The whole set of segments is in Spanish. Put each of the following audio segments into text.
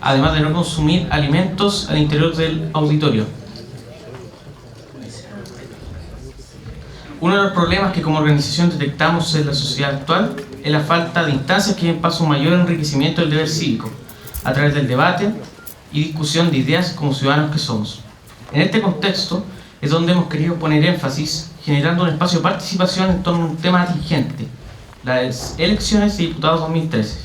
además de no consumir alimentos al interior del auditorio. Uno de los problemas que como organización detectamos en la sociedad actual es la falta de instancias que den paso a un mayor enriquecimiento del deber cívico, a través del debate y discusión de ideas como ciudadanos que somos. En este contexto es donde hemos querido poner énfasis, generando un espacio de participación en torno a un tema atingente, las elecciones de diputados 2013.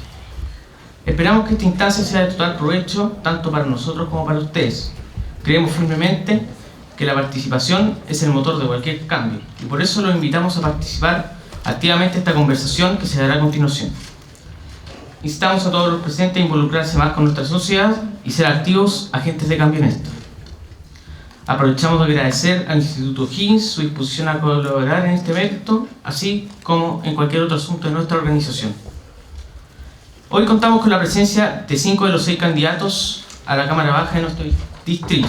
Esperamos que esta instancia sea de total provecho, tanto para nosotros como para ustedes. Creemos firmemente que la participación es el motor de cualquier cambio, y por eso los invitamos a participar activamente en esta conversación que se dará a continuación. Instamos a todos los presentes a involucrarse más con nuestra sociedad y ser activos agentes de cambio en esto. Aprovechamos de agradecer al Instituto O'Higgins su disposición a colaborar en este evento, así como en cualquier otro asunto de nuestra organización. Hoy contamos con la presencia de 5 de los 6 candidatos a la Cámara Baja de nuestro distrito.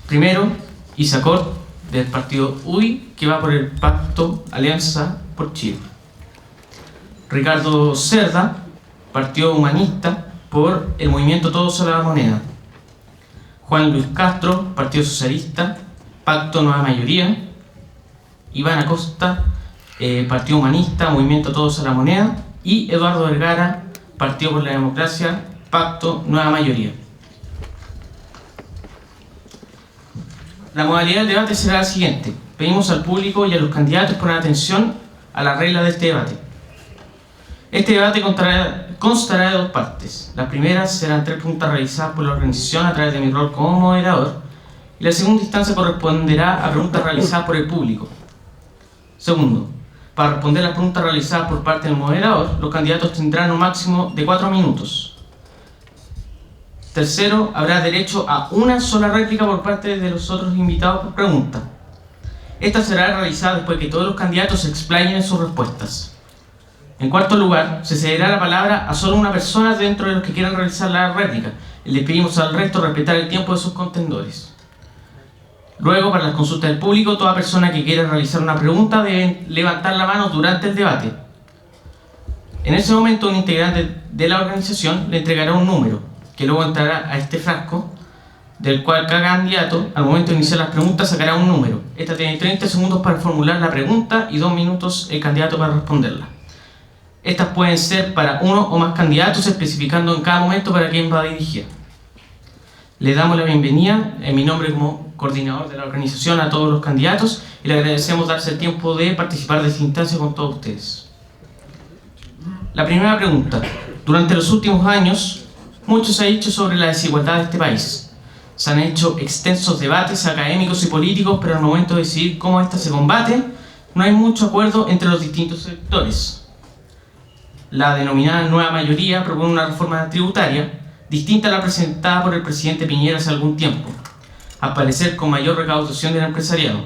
Primero, Isacort, del partido UDI, que va por el Pacto Alianza por Chile. Ricardo Cerda, Partido Humanista, por el Movimiento Todos a la Moneda. Juan Luis Castro, Partido Socialista, Pacto Nueva Mayoría. Iván Acosta, Partido Humanista, Movimiento Todos a la Moneda. Y Eduardo Vergara, Partido por la Democracia, Pacto Nueva Mayoría. La modalidad del debate será la siguiente. Pedimos al público y a los candidatos poner atención a las reglas de este debate. Este debate constará de 2 partes. Las primeras serán 3 preguntas realizadas por la organización a través de mi rol como moderador, y la segunda instancia corresponderá a preguntas realizadas por el público. Segundo, para responder las preguntas realizadas por parte del moderador, los candidatos tendrán un máximo de 4 minutos. Tercero, habrá derecho a una sola réplica por parte de los otros invitados por pregunta. Esta será realizada después que todos los candidatos se explayen en sus respuestas. En cuarto lugar, se cederá la palabra a solo una persona dentro de los que quieran realizar la réplica, y les pedimos al resto respetar el tiempo de sus contendores. Luego, para las consultas del público, toda persona que quiera realizar una pregunta debe levantar la mano durante el debate. En ese momento, un integrante de la organización le entregará un número, que luego entrará a este frasco, del cual cada candidato, al momento de iniciar las preguntas, sacará un número. Esta tiene 30 segundos para formular la pregunta y 2 minutos el candidato para responderla. Estas pueden ser para uno o más candidatos, especificando en cada momento para quién va a dirigir. Le damos la bienvenida, en mi nombre como coordinador de la organización, a todos los candidatos, y le agradecemos darse el tiempo de participar de esta instancia con todos ustedes. La primera pregunta. Durante los últimos años, mucho se ha dicho sobre la desigualdad de este país. Se han hecho extensos debates académicos y políticos, pero al momento de decidir cómo ésta se combate, no hay mucho acuerdo entre los distintos sectores. La denominada Nueva Mayoría propone una reforma tributaria distinta a la presentada por el presidente Piñera hace algún tiempo, al parecer con mayor recaudación del empresariado.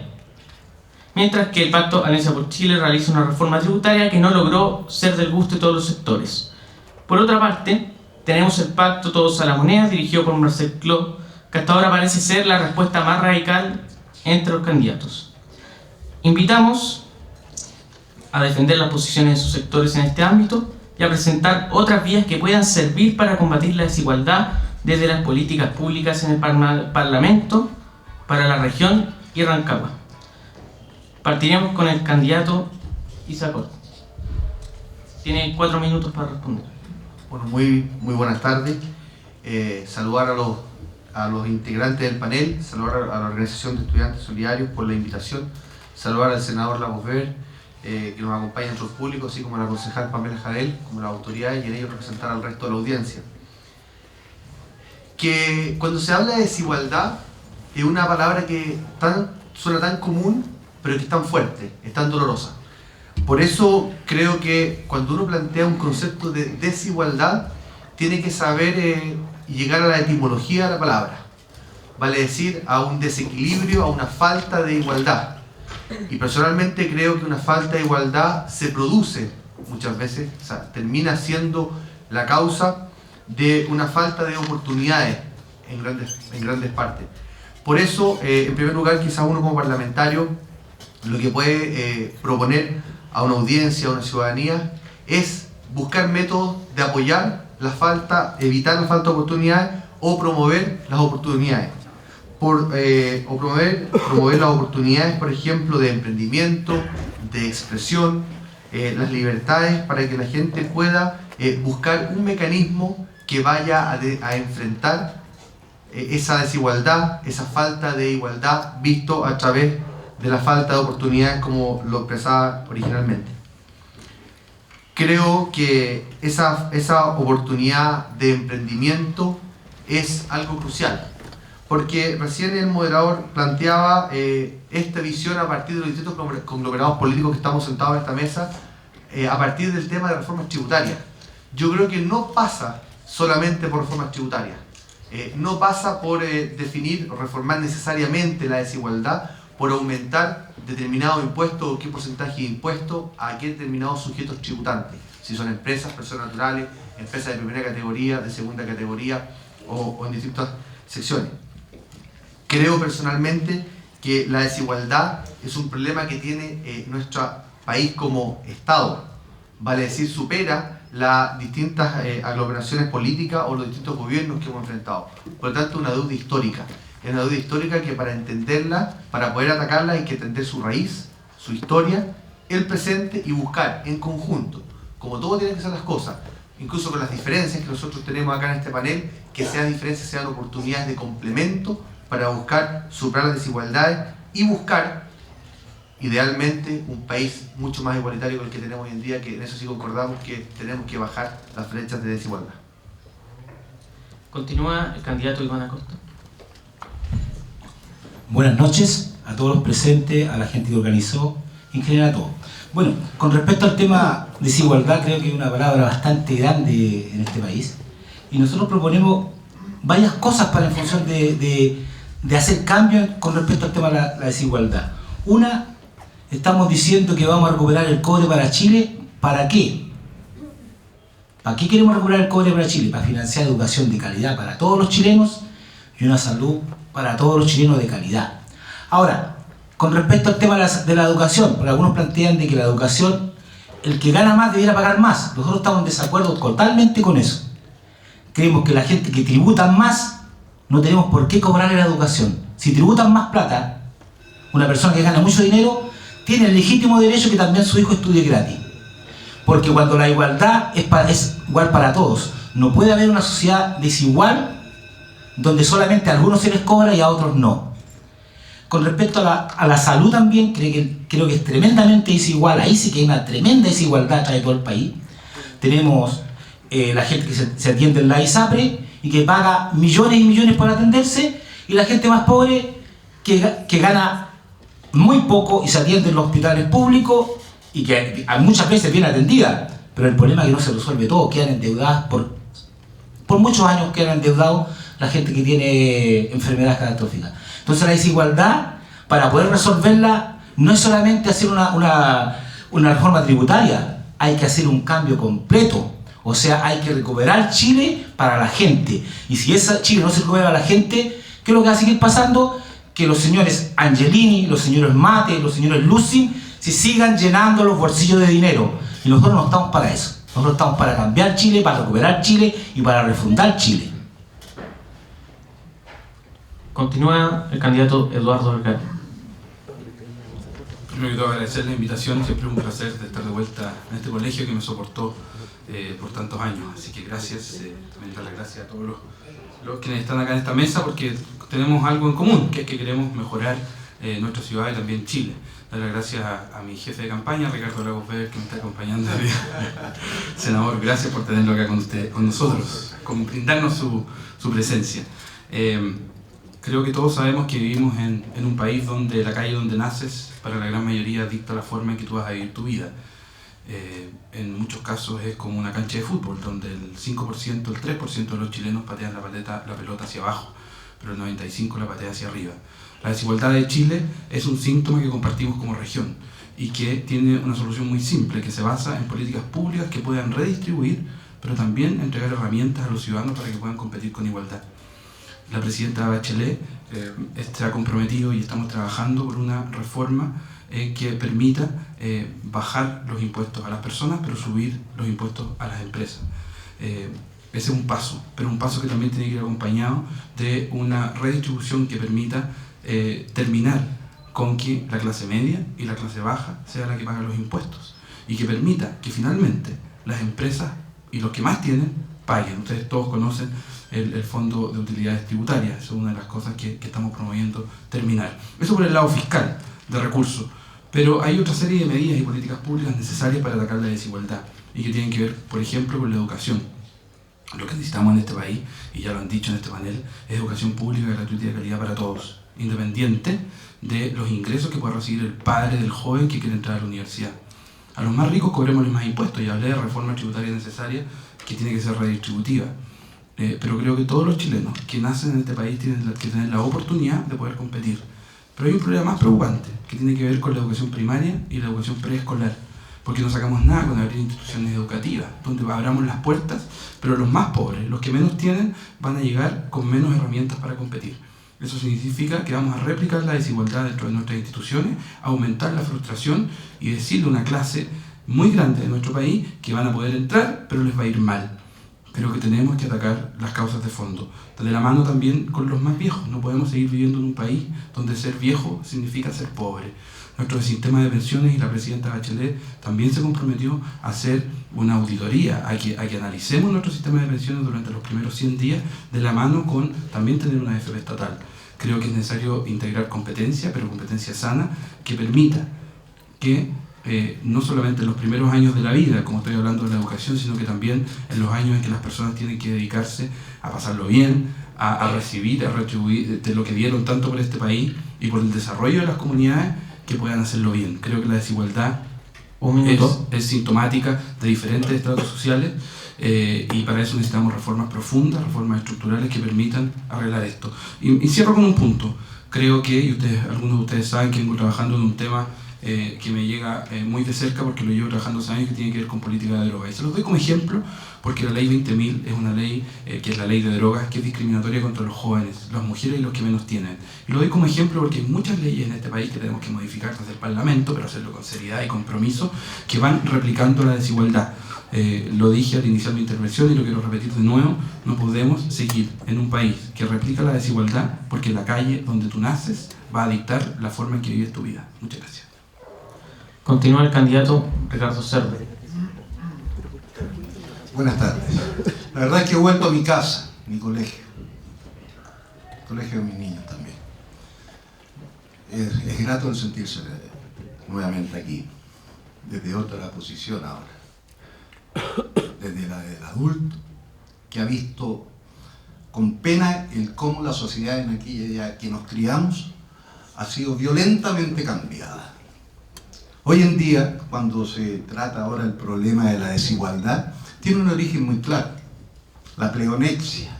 Mientras que el Pacto Alianza por Chile realiza una reforma tributaria que no logró ser del gusto de todos los sectores. Por otra parte, tenemos el Pacto Todos a la Moneda, dirigido por Marcel Clot, que hasta ahora parece ser la respuesta más radical entre los candidatos. Invitamos a defender las posiciones de sus sectores en este ámbito y a presentar otras vías que puedan servir para combatir la desigualdad desde las políticas públicas en el Parlamento, para la región y Rancagua. Partiremos con el candidato Isacort. Tiene 4 minutos para responder. Bueno, muy buenas tardes. Saludar a los integrantes del panel, saludar a la Organización de Estudiantes Solidarios por la invitación, saludar al senador Lagos Weber, que nos acompaña en otros públicos, así como a la concejal Pamela Jadel, como la autoridad, y en ello representar al resto de la audiencia. Que cuando se habla de desigualdad, es una palabra que suena tan común, pero que es tan fuerte, es tan dolorosa. Por eso creo que cuando uno plantea un concepto de desigualdad, tiene que saber llegar a la etimología de la palabra. Vale decir, a un desequilibrio, a una falta de igualdad. Y personalmente creo que una falta de igualdad se produce muchas veces, o sea, termina siendo la causa de una falta de oportunidades en grandes partes. Por eso, en primer lugar, quizás uno como parlamentario lo que puede proponer a una audiencia, a una ciudadanía, es buscar métodos de apoyar evitar la falta de oportunidades o promover las oportunidades. Promover las oportunidades, por ejemplo, de emprendimiento, de expresión, las libertades para que la gente pueda buscar un mecanismo que vaya a enfrentar esa desigualdad, esa falta de igualdad visto a través de la falta de oportunidades como lo expresaba originalmente. Creo que esa oportunidad de emprendimiento es algo crucial, porque recién el moderador planteaba esta visión a partir de los distintos conglomerados políticos que estamos sentados en esta mesa, a partir del tema de reformas tributarias. Yo creo que no pasa solamente por reformas tributarias, no pasa por definir o reformar necesariamente la desigualdad, por aumentar determinado impuesto o qué porcentaje de impuesto a qué determinados sujetos tributantes, si son empresas, personas naturales, empresas de primera categoría, de segunda categoría o en distintas secciones. Creo personalmente que la desigualdad es un problema que tiene nuestro país como Estado, vale decir, supera las distintas aglomeraciones políticas o los distintos gobiernos que hemos enfrentado. Por lo tanto, una deuda histórica. Es una deuda histórica que para entenderla, para poder atacarla, hay que entender su raíz, su historia, el presente y buscar en conjunto, como todo tienen que ser las cosas, incluso con las diferencias que nosotros tenemos acá en este panel, que sean diferencias, sean oportunidades de complemento para buscar superar las desigualdades y buscar idealmente un país mucho más igualitario que el que tenemos hoy en día, que en eso sí concordamos que tenemos que bajar las brechas de desigualdad. Continúa el candidato Iván Acosta. Buenas noches a todos los presentes, a la gente que organizó, en general a todos. Bueno, con respecto al tema desigualdad, creo que es una palabra bastante grande en este país y nosotros proponemos varias cosas para en función de hacer cambios con respecto al tema de la desigualdad. Una, estamos diciendo que vamos a recuperar el cobre para Chile. ¿Para qué? ¿Para qué queremos recuperar el cobre para Chile? Para financiar educación de calidad para todos los chilenos y una salud para todos los chilenos de calidad. Ahora, con respecto al tema de la educación, porque algunos plantean de que la educación, el que gana más debiera pagar más. Nosotros estamos en desacuerdo totalmente con eso. Creemos que la gente que tributa más, no tenemos por qué cobrarle la educación. Si tributan más plata, una persona que gana mucho dinero tiene el legítimo derecho que también su hijo estudie gratis. Porque cuando la igualdad es igual para todos, no puede haber una sociedad desigual donde solamente a algunos se les cobra y a otros no. Con respecto a la salud también, creo que es tremendamente desigual. Ahí sí que hay una tremenda desigualdad de todo el país. Tenemos la gente que se atiende en la ISAPRE y que paga millones y millones por atenderse, y la gente más pobre que gana muy poco y se atiende en los hospitales públicos y que muchas veces viene atendida, pero el problema es que no se resuelve todo, quedan endeudadas por muchos años, quedan endeudados la gente que tiene enfermedades catastróficas. Entonces la desigualdad, para poder resolverla, no es solamente hacer una reforma tributaria, hay que hacer un cambio completo. O sea, hay que recuperar Chile para la gente. Y si esa Chile no se recupera para la gente, ¿qué es lo que va a seguir pasando? Que los señores Angelini, los señores Mate, los señores Lucin se sigan llenando los bolsillos de dinero. Y nosotros no estamos para eso. Nosotros estamos para cambiar Chile, para recuperar Chile y para refundar Chile. Continúa el candidato Eduardo Vergara. Primero que todo, agradecer la invitación. Siempre un placer de estar de vuelta en este colegio que me soportó por tantos años. Así que gracias. También dar las gracias a todos los quienes están acá en esta mesa, porque tenemos algo en común, que es que queremos mejorar nuestra ciudad y también Chile. Dar las gracias a mi jefe de campaña, Ricardo Lagos Weber, que me está acompañando. Senador, gracias por tenerlo acá con nosotros, con brindarnos su presencia. Creo que todos sabemos que vivimos en un país donde la calle donde naces, para la gran mayoría, dicta la forma en que tú vas a vivir tu vida. En muchos casos es como una cancha de fútbol, donde el 5%, el 3% de los chilenos patean la pelota hacia abajo, pero el 95% la patea hacia arriba. La desigualdad de Chile es un síntoma que compartimos como región y que tiene una solución muy simple, que se basa en políticas públicas que puedan redistribuir, pero también entregar herramientas a los ciudadanos para que puedan competir con igualdad. La presidenta Bachelet se ha comprometido y estamos trabajando por una reforma que permita bajar los impuestos a las personas, pero subir los impuestos a las empresas. Ese es un paso, pero un paso que también tiene que ir acompañado de una redistribución que permita terminar con que la clase media y la clase baja sea la que paga los impuestos y que permita que finalmente las empresas y los que más tienen paguen. Ustedes todos conocen el Fondo de Utilidades Tributarias, eso es una de las cosas que estamos promoviendo terminar. Eso por el lado fiscal de recursos, pero hay otra serie de medidas y políticas públicas necesarias para atacar la desigualdad y que tienen que ver, por ejemplo, con la educación. Lo que necesitamos en este país, y ya lo han dicho en este panel, es educación pública, gratuita y de calidad para todos, independiente de los ingresos que pueda recibir el padre del joven que quiere entrar a la universidad. A los más ricos cobrémosles más impuestos, y hablé de reforma tributaria necesaria que tiene que ser redistributiva. Pero creo que todos los chilenos que nacen en este país tienen que tener la oportunidad de poder competir. Pero hay un problema más preocupante, que tiene que ver con la educación primaria y la educación preescolar, porque no sacamos nada con abrir instituciones educativas, donde abramos las puertas, pero los más pobres, los que menos tienen, van a llegar con menos herramientas para competir. Eso significa que vamos a replicar la desigualdad dentro de nuestras instituciones, aumentar la frustración y decirle a una clase muy grande de nuestro país que van a poder entrar, pero les va a ir mal. Creo que tenemos que atacar las causas de fondo, de la mano también con los más viejos. No podemos seguir viviendo en un país donde ser viejo significa ser pobre. Nuestro sistema de pensiones, y la presidenta Bachelet también se comprometió a hacer una auditoría, a que analicemos nuestro sistema de pensiones durante los primeros 100 días, de la mano con también tener una AFP estatal. Creo que es necesario integrar competencia, pero competencia sana, que permita que no solamente en los primeros años de la vida, como estoy hablando de la educación, sino que también en los años en que las personas tienen que dedicarse a pasarlo bien, a recibir, a retribuir de lo que dieron tanto por este país y por el desarrollo de las comunidades, que puedan hacerlo bien. Creo que la desigualdad es sintomática de diferentes estratos sociales y para eso necesitamos reformas profundas, reformas estructurales que permitan arreglar esto. Y cierro con un punto. Creo que, y algunos de ustedes saben que vengo trabajando en un tema que me llega muy de cerca porque lo llevo trabajando hace años, que tiene que ver con política de drogas. Y se los doy como ejemplo porque la ley 20.000 es una ley que es la ley de drogas, que es discriminatoria contra los jóvenes, las mujeres y los que menos tienen. Y lo doy como ejemplo porque hay muchas leyes en este país que tenemos que modificar desde el Parlamento, pero hacerlo con seriedad y compromiso, que van replicando la desigualdad. Lo dije al iniciar mi intervención y lo quiero repetir de nuevo: no podemos seguir en un país que replica la desigualdad porque la calle donde tú naces va a dictar la forma en que vives tu vida. Muchas gracias. Continúa el candidato Ricardo Cerda. Buenas tardes. La verdad es que he vuelto a mi casa, mi colegio. El colegio de mis niños también. Es grato el sentirse nuevamente aquí, desde otra posición ahora. Desde la del adulto, que ha visto con pena el cómo la sociedad en aquella que nos criamos ha sido violentamente cambiada. Hoy en día, cuando se trata ahora el problema de la desigualdad, tiene un origen muy claro: la pleonexia.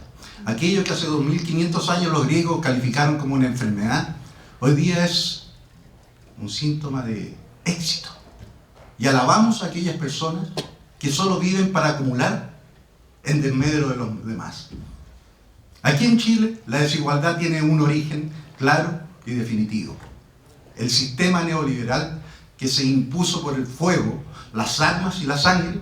Aquello que hace 2500 años los griegos calificaron como una enfermedad, hoy día es un síntoma de éxito. Y alabamos a aquellas personas que solo viven para acumular en desmedro de los demás. Aquí en Chile, la desigualdad tiene un origen claro y definitivo: el sistema neoliberal que se impuso por el fuego, las armas y la sangre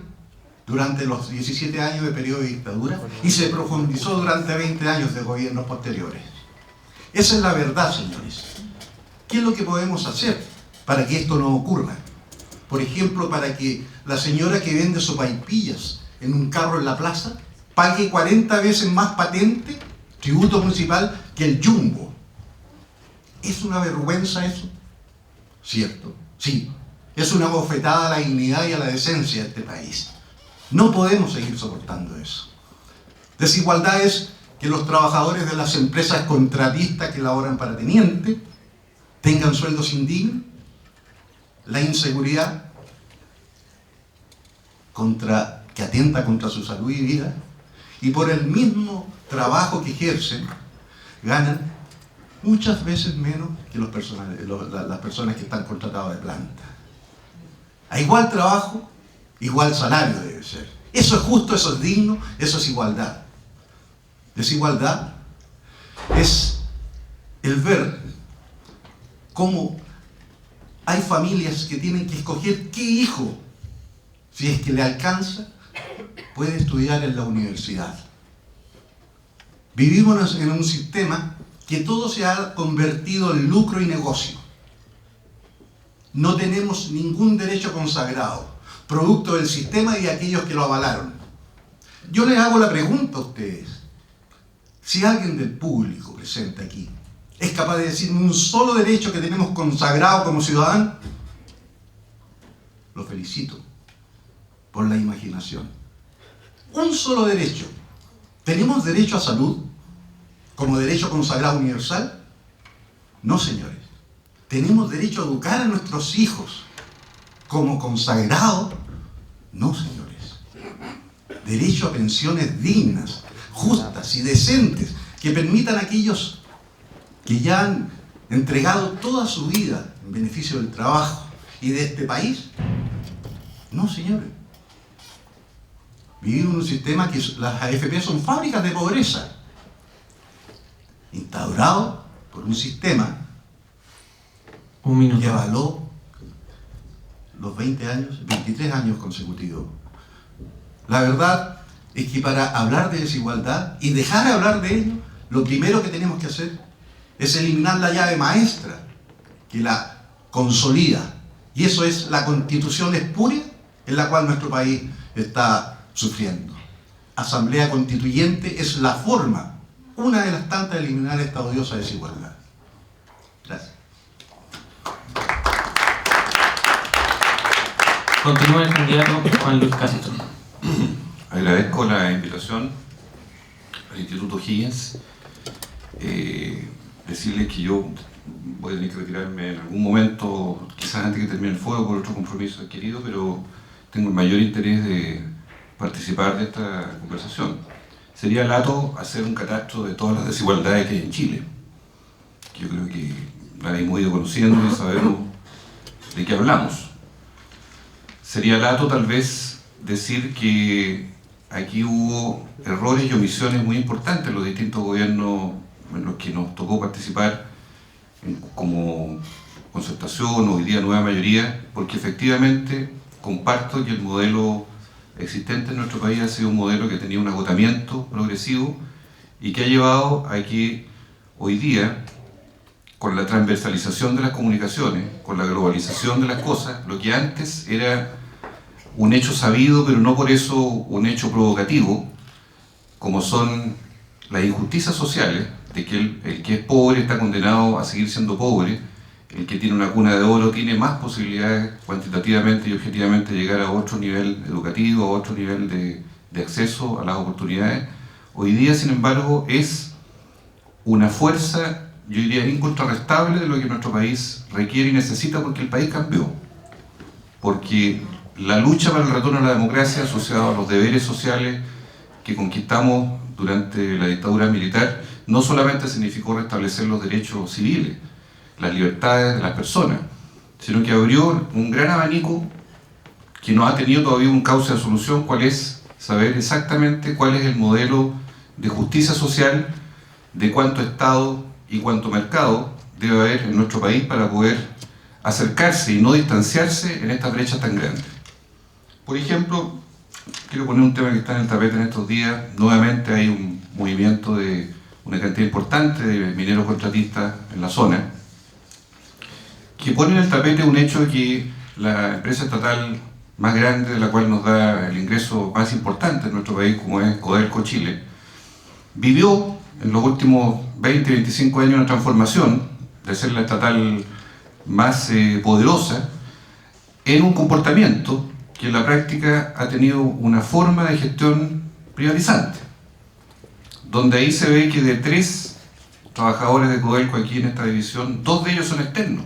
durante los 17 años de periodo de dictadura y se profundizó durante 20 años de gobiernos posteriores. Esa es la verdad, señores. ¿Qué es lo que podemos hacer para que esto no ocurra? Por ejemplo, para que la señora que vende sopaipillas en un carro en la plaza pague 40 veces más patente, tributo municipal, que el Jumbo. ¿Es una vergüenza eso? ¿Cierto? Sí. Es una bofetada a la dignidad y a la decencia de este país. No podemos seguir soportando eso. Desigualdad es que los trabajadores de las empresas contratistas que laboran para teniente tengan sueldos indignos, la inseguridad que atenta contra su salud y vida, y por el mismo trabajo que ejercen ganan muchas veces menos que las personas que están contratadas de planta. A igual trabajo, igual salario debe ser. Eso es justo, eso es digno, eso es igualdad. Desigualdad es el ver cómo hay familias que tienen que escoger qué hijo, si es que le alcanza, puede estudiar en la universidad. Vivimos en un sistema que todo se ha convertido en lucro y negocio. No tenemos ningún derecho consagrado, producto del sistema y de aquellos que lo avalaron. Yo les hago la pregunta a ustedes. Si alguien del público presente aquí es capaz de decirme un solo derecho que tenemos consagrado como ciudadanos, lo felicito por la imaginación. Un solo derecho. ¿Tenemos derecho a salud como derecho consagrado universal? No, señores. ¿Tenemos derecho a educar a nuestros hijos como consagrado? No, señores. Derecho a pensiones dignas, justas y decentes que permitan a aquellos que ya han entregado toda su vida en beneficio del trabajo y de este país. No, señores. Vivimos en un sistema que las AFP son fábricas de pobreza, instaurado por un sistema que avaló los 23 años consecutivos. La verdad es que para hablar de desigualdad y dejar de hablar de ello, lo primero que tenemos que hacer es eliminar la llave maestra que la consolida. Y eso es la constitución espuria en la cual nuestro país está sufriendo. Asamblea Constituyente es la forma, una de las tantas, de eliminar esta odiosa desigualdad. Gracias. Continúa el candidato Juan Luis Castro. Agradezco la invitación al Instituto Higgins. Decirles que yo voy a tener que retirarme en algún momento, quizás antes que termine el foro, por otro compromiso adquirido, pero tengo el mayor interés de participar de esta conversación. Sería lato hacer un catastro de todas las desigualdades que hay en Chile, que yo creo que la hemos ido conociendo y sabemos de qué hablamos. Sería lato tal vez decir que aquí hubo errores y omisiones muy importantes en los distintos gobiernos en los que nos tocó participar como concertación, hoy día nueva mayoría, porque efectivamente comparto que el modelo existente en nuestro país ha sido un modelo que tenía un agotamiento progresivo y que ha llevado a que hoy día, con la transversalización de las comunicaciones, con la globalización de las cosas, lo que antes era un hecho sabido, pero no por eso un hecho provocativo, como son las injusticias sociales, de que el que es pobre está condenado a seguir siendo pobre, el que tiene una cuna de oro tiene más posibilidades cuantitativamente y objetivamente de llegar a otro nivel educativo, a otro nivel de acceso a las oportunidades. Hoy día, sin embargo, es una fuerza, yo diría, incontrarrestable de lo que nuestro país requiere y necesita, porque el país cambió. Porque la lucha para el retorno a la democracia, asociada a los deberes sociales que conquistamos durante la dictadura militar, no solamente significó restablecer los derechos civiles, las libertades de las personas, sino que abrió un gran abanico que no ha tenido todavía un cauce de solución, cuál es saber exactamente cuál es el modelo de justicia social, de cuánto Estado y cuánto mercado debe haber en nuestro país para poder acercarse y no distanciarse en esta brecha tan grande. Por ejemplo, quiero poner un tema que está en el tapete en estos días. Nuevamente hay un movimiento de una cantidad importante de mineros contratistas en la zona, que pone en el tapete un hecho de que la empresa estatal más grande, de la cual nos da el ingreso más importante en nuestro país, como es Codelco Chile, vivió en los últimos 20, 25 años una transformación de ser la estatal más poderosa en un comportamiento que en la práctica ha tenido una forma de gestión privatizante, donde ahí se ve que de 3 trabajadores de Codelco aquí en esta división, 2 de ellos son externos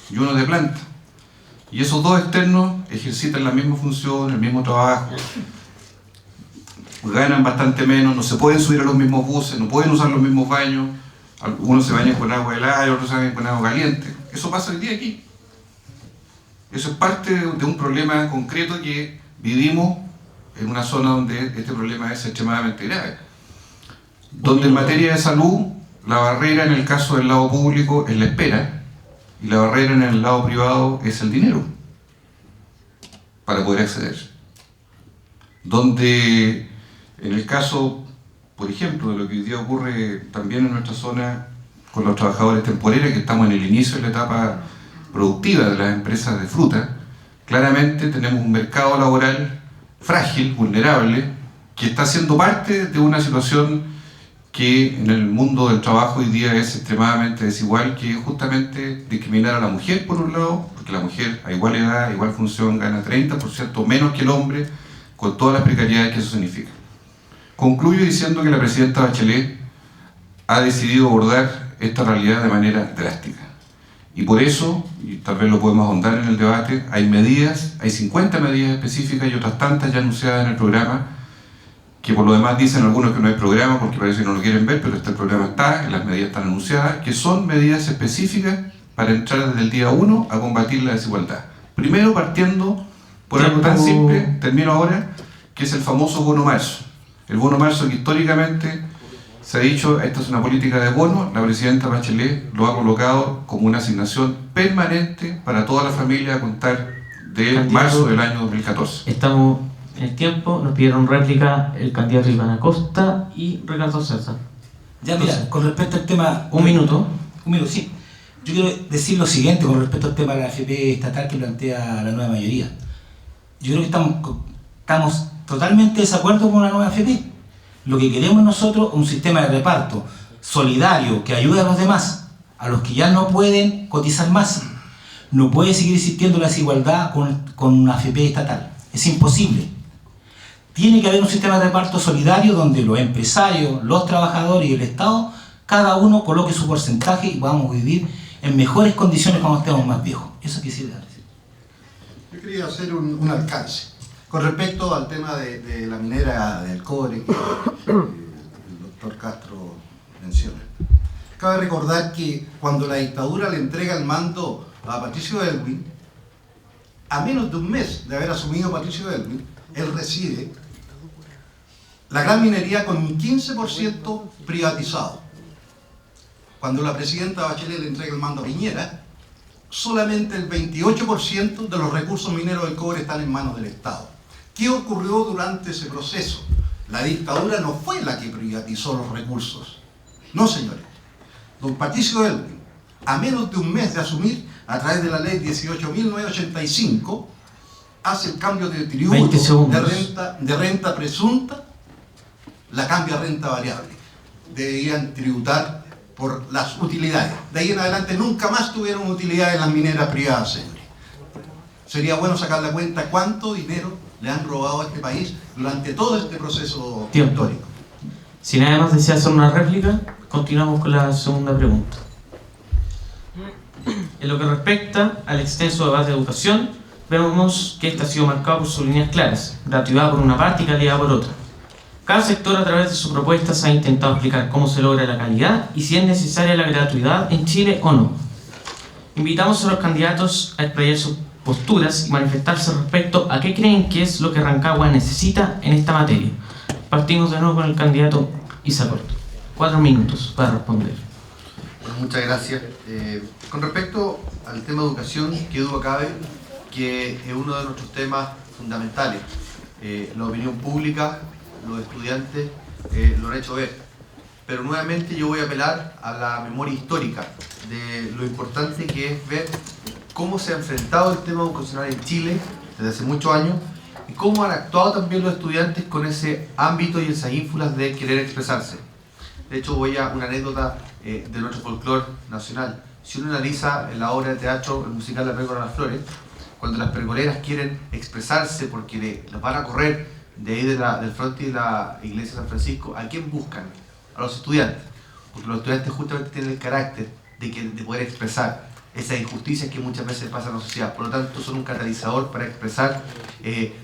y 1 de planta. Y esos 2 externos ejercitan la misma función, el mismo trabajo, ganan bastante menos, no se pueden subir a los mismos buses, no pueden usar los mismos baños, algunos se bañan con agua helada y otros se bañan con agua caliente. Eso pasa hoy día aquí. Eso es parte de un problema concreto que vivimos en una zona donde este problema es extremadamente grave. Donde en materia de salud, la barrera en el caso del lado público es la espera y la barrera en el lado privado es el dinero para poder acceder. donde en el caso, por ejemplo, de lo que hoy día ocurre también en nuestra zona con los trabajadores temporeros, que estamos en el inicio de la etapa productiva de las empresas de fruta, claramente tenemos un mercado laboral frágil, vulnerable, que está siendo parte de una situación que en el mundo del trabajo hoy día es extremadamente desigual, que es justamente discriminar a la mujer por un lado, porque la mujer a igual edad, a igual función, gana 30% menos que el hombre, con todas las precariedades que eso significa. Concluyo diciendo que la presidenta Bachelet ha decidido abordar esta realidad de manera drástica. Y por eso, y tal vez lo podemos ahondar en el debate, hay medidas, hay 50 medidas específicas y otras tantas ya anunciadas en el programa, que por lo demás dicen algunos que no hay programa porque parece que no lo quieren ver, pero el programa está, las medidas están anunciadas, que son medidas específicas para entrar desde el día 1 a combatir la desigualdad. Primero partiendo por algo tan simple, termino ahora, que es el famoso bono marzo. El bono marzo que históricamente se ha dicho, esta es una política de bono, la presidenta Bachelet lo ha colocado como una asignación permanente para toda la familia a contar de marzo del año 2014. Estamos en el tiempo, nos pidieron réplica el candidato Iván Acosta y Ricardo César. Ya, mira, con respecto al tema... Un minuto, sí. Yo quiero decir lo siguiente con respecto al tema de la AFP estatal que plantea la nueva mayoría. Yo creo que estamos totalmente de desacuerdo con la nueva AFP. Lo que queremos nosotros es un sistema de reparto solidario que ayude a los demás, a los que ya no pueden cotizar más. No puede seguir existiendo la desigualdad con una AFP estatal. Es imposible. Tiene que haber un sistema de reparto solidario donde los empresarios, los trabajadores y el Estado, cada uno coloque su porcentaje y podamos vivir en mejores condiciones cuando estemos más viejos. Eso quisiera decir. Yo quería hacer un alcance. Con respecto al tema de la minera del cobre que el doctor Castro menciona. Cabe recordar que cuando la dictadura le entrega el mando a Patricio Aylwin, a menos de un mes de haber asumido Patricio Aylwin, él recibe la gran minería con un 15% privatizado. Cuando la presidenta Bachelet le entrega el mando a Piñera, solamente el 28% de los recursos mineros del cobre están en manos del Estado. ¿Qué ocurrió durante ese proceso? La dictadura no fue la que privatizó los recursos. No, señores. Don Patricio Aylwin, a menos de un mes de asumir, a través de la ley 18.985, hace el cambio de tributo de renta presunta, la cambia a renta variable. Debían tributar por las utilidades. De ahí en adelante nunca más tuvieron utilidades en las mineras privadas, señores. Sería bueno sacar la cuenta cuánto dinero le han robado a este país durante todo este proceso histórico. Si nadie más desea hacer una réplica, continuamos con la segunda pregunta. En lo que respecta al extenso debate de educación, vemos que este ha sido marcado por sus líneas claras, gratuidad por una parte y calidad por otra. Cada sector a través de sus propuestas ha intentado explicar cómo se logra la calidad y si es necesaria la gratuidad en Chile o no. Invitamos a los candidatos a explayar sus posturas y manifestarse respecto a qué creen que es lo que Rancagua necesita en esta materia. Partimos de nuevo con el candidato Isacorto. 4 minutos para responder. Bueno, muchas gracias. Con respecto al tema de educación, que duda cabe que es uno de nuestros temas fundamentales. La opinión pública, los estudiantes lo han hecho ver. Pero nuevamente yo voy a apelar a la memoria histórica de lo importante que es ver cómo se ha enfrentado el tema educacional en Chile desde hace muchos años y cómo han actuado también los estudiantes con ese ámbito y esas ínfulas de querer expresarse. De hecho, voy a una anécdota de nuestro folclore nacional. Si uno analiza en la obra de teatro, el musical La Pérgola de las Flores, cuando las pergoleras quieren expresarse porque los van a correr de ahí del frente de la iglesia de San Francisco, ¿a quién buscan? A los estudiantes, porque los estudiantes justamente tienen el carácter de poder expresar esas injusticias que muchas veces pasan en la sociedad. Por lo tanto, son un catalizador para expresar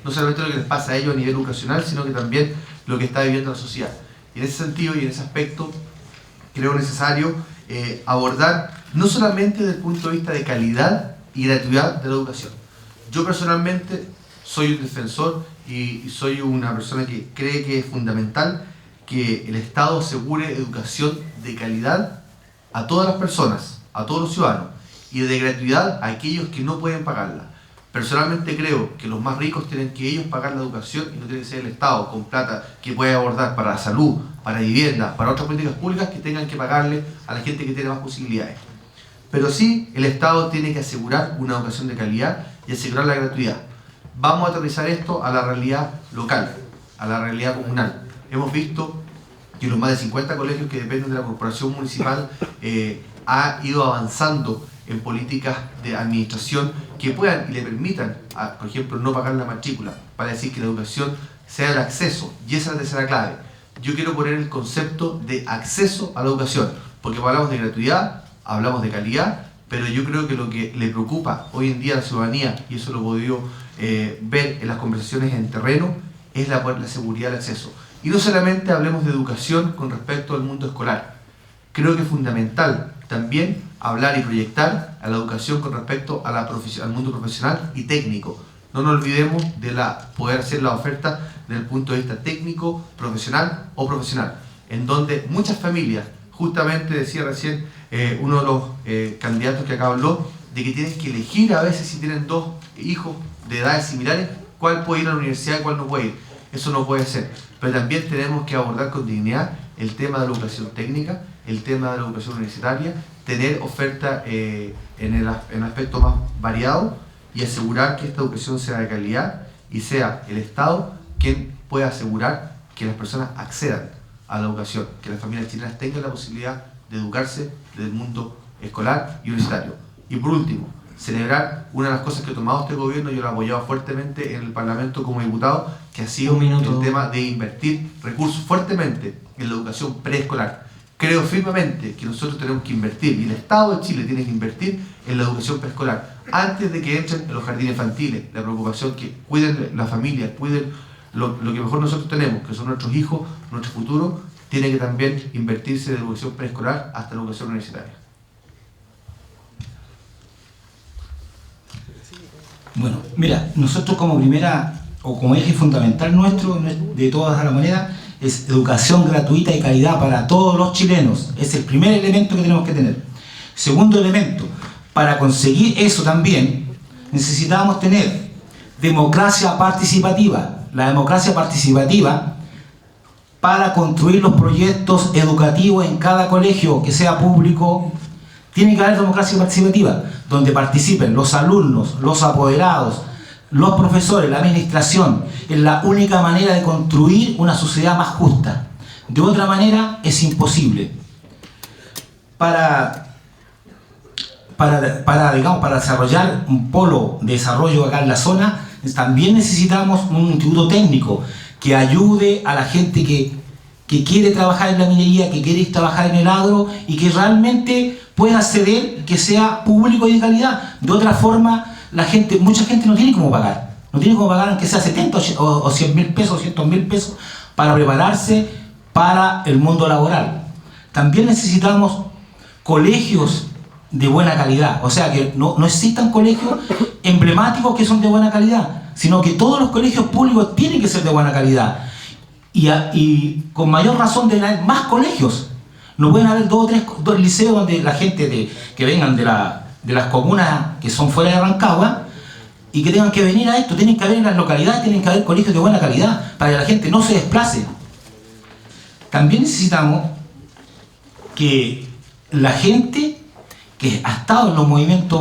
no solamente lo que les pasa a ellos a nivel educacional, sino que también lo que está viviendo la sociedad. Y en ese sentido y en ese aspecto, creo necesario abordar no solamente desde el punto de vista de calidad y gratuidad de la educación. Yo personalmente soy un defensor y soy una persona que cree que es fundamental que el Estado asegure educación de calidad a todas las personas, a todos los ciudadanos, y de gratuidad a aquellos que no pueden pagarla. Personalmente creo que los más ricos tienen que ellos pagar la educación y no tiene que ser el Estado con plata que puede abordar para la salud, para vivienda, para otras políticas públicas que tengan que pagarle a la gente que tiene más posibilidades. Pero sí, el Estado tiene que asegurar una educación de calidad y asegurar la gratuidad. Vamos a aterrizar esto a la realidad local, a la realidad comunal. Hemos visto que los más de 50 colegios que dependen de la corporación municipal ha ido avanzando en políticas de administración que puedan y le permitan, por ejemplo, no pagar la matrícula, para decir que la educación sea el acceso, y esa es la tercera clave. Yo quiero poner el concepto de acceso a la educación, porque hablamos de gratuidad, hablamos de calidad, pero yo creo que lo que le preocupa hoy en día a la ciudadanía, y eso lo he podido ver en las conversaciones en terreno, es la seguridad del acceso. Y no solamente hablemos de educación con respecto al mundo escolar. Creo que es fundamental también hablar y proyectar a la educación con respecto a al mundo profesional y técnico. No nos olvidemos de poder hacer la oferta desde el punto de vista técnico, profesional o profesional, en donde muchas familias, justamente decía recién uno de los candidatos que acá habló, de que tienen que elegir a veces si tienen dos hijos de edades similares, cuál puede ir a la universidad y cuál no puede ir. Eso no puede ser. Pero también tenemos que abordar con dignidad el tema de la educación técnica, el tema de la educación universitaria, tener oferta en el aspecto más variado y asegurar que esta educación sea de calidad y sea el Estado quien pueda asegurar que las personas accedan a la educación, que las familias chilenas tengan la posibilidad de educarse desde el mundo escolar y universitario. Y por último, celebrar una de las cosas que ha tomado este gobierno, yo lo he apoyado fuertemente en el Parlamento como diputado, que ha sido el tema de invertir recursos fuertemente en la educación preescolar. Creo firmemente que nosotros tenemos que invertir, y el Estado de Chile tiene que invertir en la educación preescolar, antes de que entren en los jardines infantiles. La preocupación que cuiden la familia, cuiden lo que mejor nosotros tenemos, que son nuestros hijos, nuestro futuro, tiene que también invertirse de educación preescolar hasta la educación universitaria. Bueno, mira, nosotros como primera o como eje fundamental nuestro de todas las monedas es educación gratuita y calidad para todos los chilenos. Es el primer elemento que tenemos que tener. Segundo elemento, para conseguir eso también necesitamos tener democracia participativa. La democracia participativa para construir los proyectos educativos en cada colegio, que sea público, tiene que haber democracia participativa, donde participen los alumnos, los apoderados, los profesores, la administración. Es la única manera de construir una sociedad más justa. De otra manera es imposible. Para desarrollar un polo de desarrollo acá en la zona, también necesitamos un instituto técnico que ayude a la gente que quiere trabajar en la minería, que quiere trabajar en el agro y que realmente pueda acceder, que sea público y de calidad. De otra forma, mucha gente no tiene cómo pagar. No tiene cómo pagar aunque sea 70 o 100 mil pesos, 200 mil pesos para prepararse para el mundo laboral. También necesitamos colegios de buena calidad. O sea, que no existan colegios emblemáticos que son de buena calidad, sino que todos los colegios públicos tienen que ser de buena calidad. Y con mayor razón deben haber más colegios. No pueden haber dos liceos donde la gente que vengan de las comunas que son fuera de Rancagua y que tengan que venir a esto. Tienen que haber en las localidades, tienen que haber colegios de buena calidad para que la gente no se desplace. También necesitamos que la gente que ha estado en los movimientos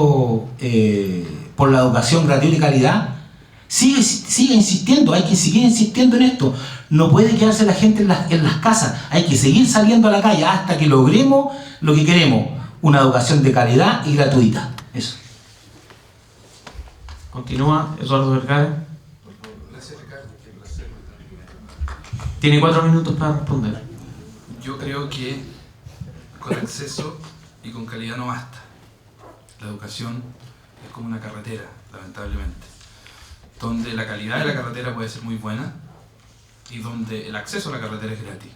por la educación gratuita y calidad sigue insistiendo. Hay que seguir insistiendo en esto. No puede quedarse la gente en las casas. Hay que seguir saliendo a la calle hasta que logremos lo que queremos: una educación de calidad y gratuita. Eso. Continúa Eduardo Vergara. Tiene 4 minutos para responder. Yo creo que con acceso y con calidad no basta. La educación es como una carretera, lamentablemente, donde la calidad de la carretera puede ser muy buena y donde el acceso a la carretera es gratis.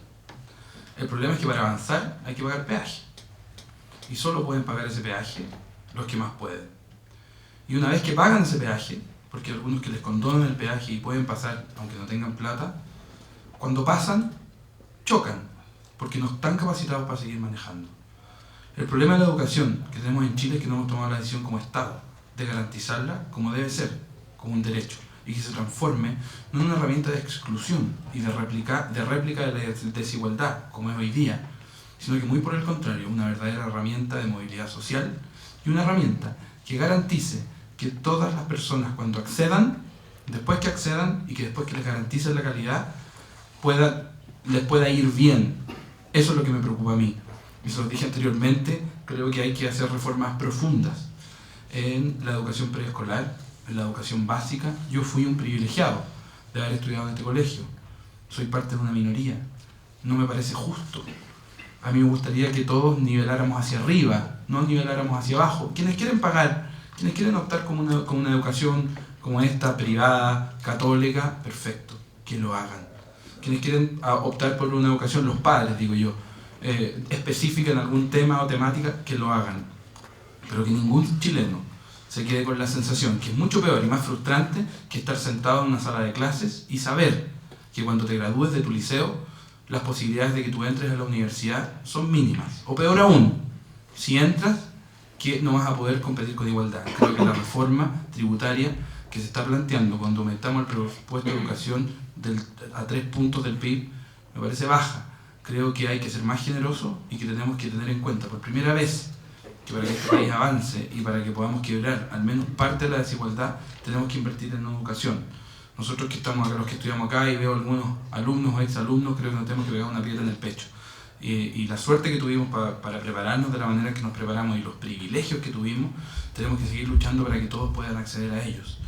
El problema es que para avanzar hay que pagar peaje. Y solo pueden pagar ese peaje los que más pueden. Y una vez que pagan ese peaje, porque hay algunos que les condonan el peaje y pueden pasar aunque no tengan plata, cuando pasan, chocan, porque no están capacitados para seguir manejando. El problema de la educación que tenemos en Chile es que no hemos tomado la decisión como Estado de garantizarla como debe ser, como un derecho, y que se transforme no en una herramienta de exclusión y de réplica de la desigualdad, como es hoy día, sino que muy por el contrario, una verdadera herramienta de movilidad social y una herramienta que garantice que todas las personas cuando accedan, después que accedan y que después que les garanticen la calidad, les pueda ir bien. Eso es lo que me preocupa a mí. Y se lo dije anteriormente, creo que hay que hacer reformas profundas en la educación preescolar, en la educación básica. Yo fui un privilegiado de haber estudiado en este colegio. Soy parte de una minoría. No me parece justo. A mí me gustaría que todos niveláramos hacia arriba, no niveláramos hacia abajo. Quienes quieren pagar, quienes quieren optar con una educación como esta, privada, católica, perfecto, que lo hagan. Quienes quieren optar por una educación, los padres, digo yo, específica en algún tema o temática, que lo hagan. Pero que ningún chileno se quede con la sensación, que es mucho peor y más frustrante que estar sentado en una sala de clases y saber que cuando te gradúes de tu liceo, las posibilidades de que tú entres a la universidad son mínimas. O peor aún, si entras, que no vas a poder competir con igualdad. Creo que la reforma tributaria que se está planteando cuando aumentamos el presupuesto de educación a 3 puntos del PIB me parece baja. Creo que hay que ser más generoso y que tenemos que tener en cuenta por primera vez que para que este país avance y para que podamos quebrar al menos parte de la desigualdad, tenemos que invertir en educación. Nosotros que estamos acá, los que estudiamos acá, y veo algunos alumnos o exalumnos, creo que nos tenemos que pegar una piedra en el pecho. Y la suerte que tuvimos para prepararnos de la manera que nos preparamos y los privilegios que tuvimos, tenemos que seguir luchando para que todos puedan acceder a ellos.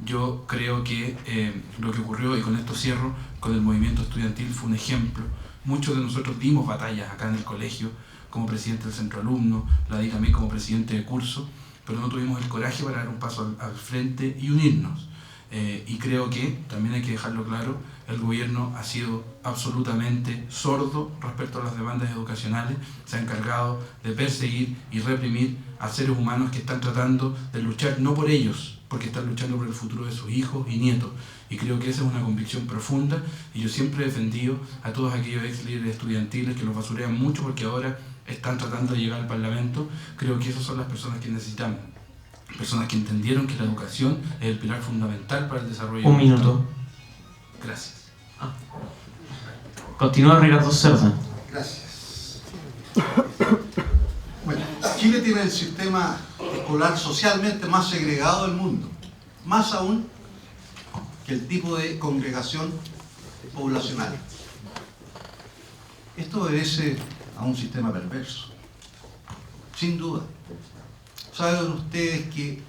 Yo creo que lo que ocurrió, y con esto cierro, con el movimiento estudiantil fue un ejemplo. Muchos de nosotros dimos batallas acá en el colegio, como presidente del centro alumno, la di también como presidente de curso, pero no tuvimos el coraje para dar un paso al frente y unirnos. Y creo que, también hay que dejarlo claro, el gobierno ha sido absolutamente sordo respecto a las demandas educacionales, se ha encargado de perseguir y reprimir a seres humanos que están tratando de luchar no por ellos, porque están luchando por el futuro de sus hijos y nietos. Y creo que esa es una convicción profunda, y yo siempre he defendido a todos aquellos ex líderes estudiantiles que los basurean mucho porque ahora están tratando de llegar al Parlamento. Creo que esas son las personas que necesitamos. Personas que entendieron que la educación es el pilar fundamental para el desarrollo. Un minuto. Gracias. Continúa Ricardo Cerda. Gracias. Bueno, Chile tiene el sistema escolar socialmente más segregado del mundo, más aún que el tipo de congregación poblacional. Esto obedece a un sistema perverso, sin duda. Saben ustedes que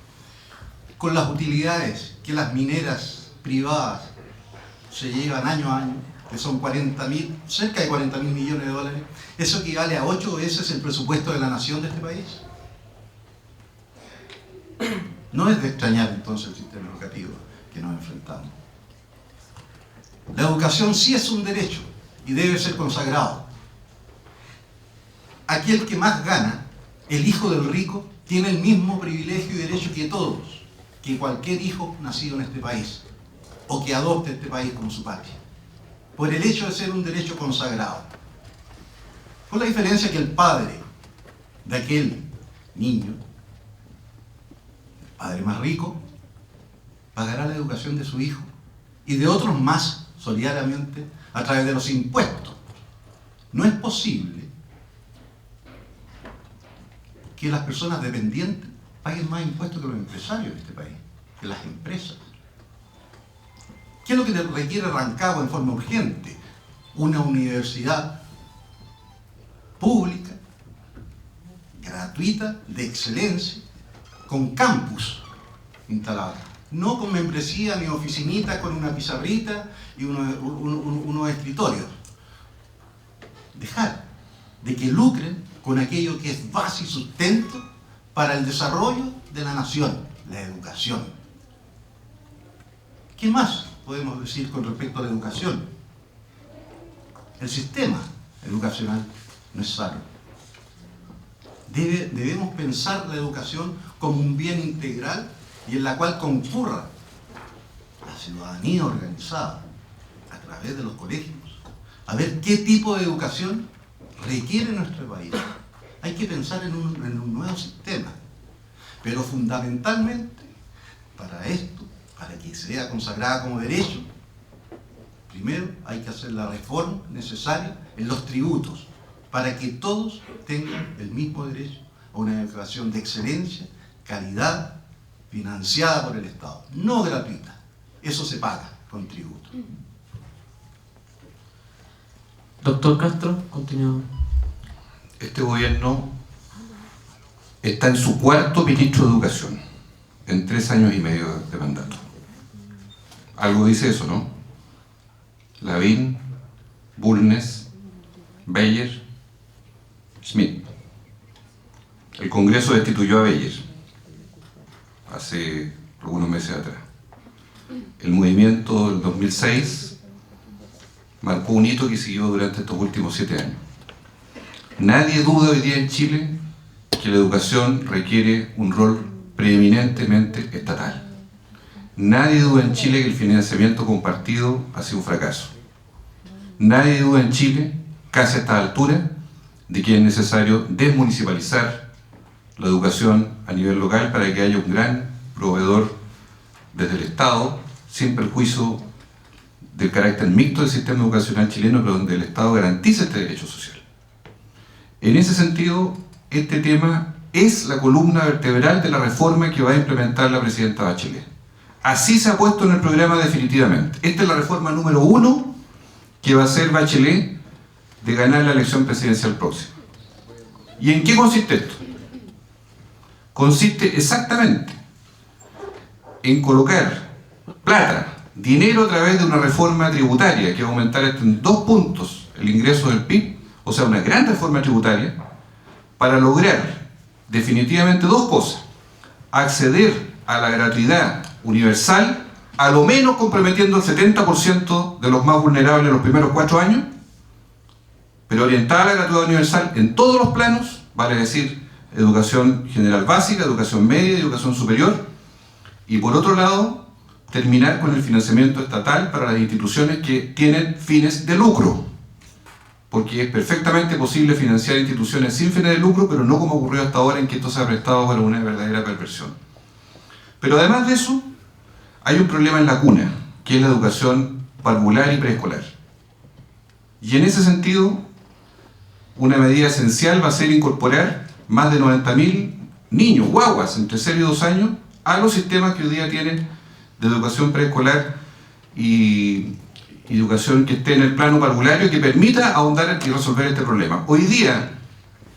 con las utilidades que las mineras privadas se llevan año a año, que son cerca de 40.000 millones de dólares, eso equivale a 8 veces el presupuesto de la nación de este país. No es de extrañar entonces el sistema educativo que nos enfrentamos. La educación sí es un derecho y debe ser consagrado. Aquel que más gana, el hijo del rico, tiene el mismo privilegio y derecho que todos, que cualquier hijo nacido en este país, o que adopte este país como su patria, por el hecho de ser un derecho consagrado. Con la diferencia que el padre de aquel niño, el padre más rico, pagará la educación de su hijo y de otros más solidariamente a través de los impuestos. No es posible que las personas dependientes paguen más impuestos que los empresarios de este país, que las empresas. ¿Qué es lo que requiere Rancagua en forma urgente? Una universidad pública, gratuita, de excelencia, con campus instalado. No con membresía ni oficinita con una pizarrita y unos escritorios. Dejar de que lucren con aquello que es base y sustento para el desarrollo de la nación, la educación. ¿Qué más podemos decir con respecto a la educación? El sistema educacional no es sano. Debemos pensar la educación como un bien integral y en la cual concurra la ciudadanía organizada a través de los colegios, a ver qué tipo de educación requiere nuestro país. Hay que pensar en un nuevo sistema. Pero fundamentalmente, para esto, para que sea consagrada como derecho, primero hay que hacer la reforma necesaria en los tributos, para que todos tengan el mismo derecho a una educación de excelencia, calidad, financiada por el Estado, no gratuita. Eso se paga con tributo. Doctor Castro, continúa. Este gobierno está en su cuarto ministro de Educación, en 3 años y medio de mandato. Algo dice eso, ¿no? Lavín, Bulnes, Beyer, Schmidt. El Congreso destituyó a Beyer hace algunos meses atrás. El movimiento del 2006 marcó un hito que siguió durante estos últimos 7 años. Nadie duda hoy día en Chile que la educación requiere un rol preeminentemente estatal. Nadie duda en Chile que el financiamiento compartido ha sido un fracaso. Nadie duda en Chile, casi a esta altura, de que es necesario desmunicipalizar la educación a nivel local para que haya un gran proveedor desde el Estado, sin perjuicio del carácter mixto del sistema educacional chileno, pero donde el Estado garantiza este derecho social. En ese sentido, este tema es la columna vertebral de la reforma que va a implementar la presidenta Bachelet. Así se ha puesto en el programa definitivamente. Esta es la reforma número 1 que va a hacer Bachelet de ganar la elección presidencial próxima. ¿Y en qué consiste esto? Consiste exactamente en colocar plata, dinero a través de una reforma tributaria que va a aumentar en 2 puntos el ingreso del PIB, o sea, una gran reforma tributaria, para lograr definitivamente 2 cosas: acceder a la gratuidad universal, a lo menos comprometiendo el 70% de los más vulnerables en los primeros 4 años, pero orientada a la gratuidad universal en todos los planos, vale decir, educación general básica, educación media y educación superior, y por otro lado, terminar con el financiamiento estatal para las instituciones que tienen fines de lucro, porque es perfectamente posible financiar instituciones sin fines de lucro, pero no como ocurrió hasta ahora, en que esto se ha prestado para una verdadera perversión. Pero además de eso, hay un problema en la cuna, que es la educación parvular y preescolar. Y en ese sentido, una medida esencial va a ser incorporar más de 90.000 niños, guaguas, entre 0 y 2 años, a los sistemas que hoy día tienen de educación preescolar y educación que esté en el plano parvulario, que permita ahondar y resolver este problema. Hoy día,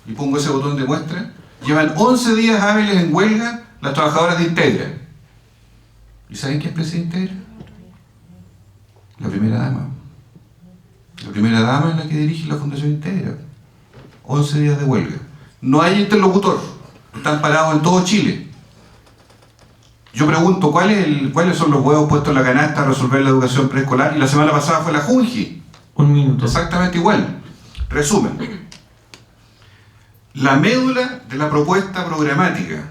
y pongo ese botón de muestra, llevan 11 días hábiles en huelga las trabajadoras de Integra. ¿Y saben qué es presidenta Integra? La primera dama. La primera dama es la que dirige la Fundación Integra. 11 días de huelga. No hay interlocutor. Están parados en todo Chile. Yo pregunto, ¿cuáles son los huevos puestos en la canasta a resolver la educación preescolar? Y la semana pasada fue la Junji. 1 minuto. Exactamente igual. Resumen. La médula de la propuesta programática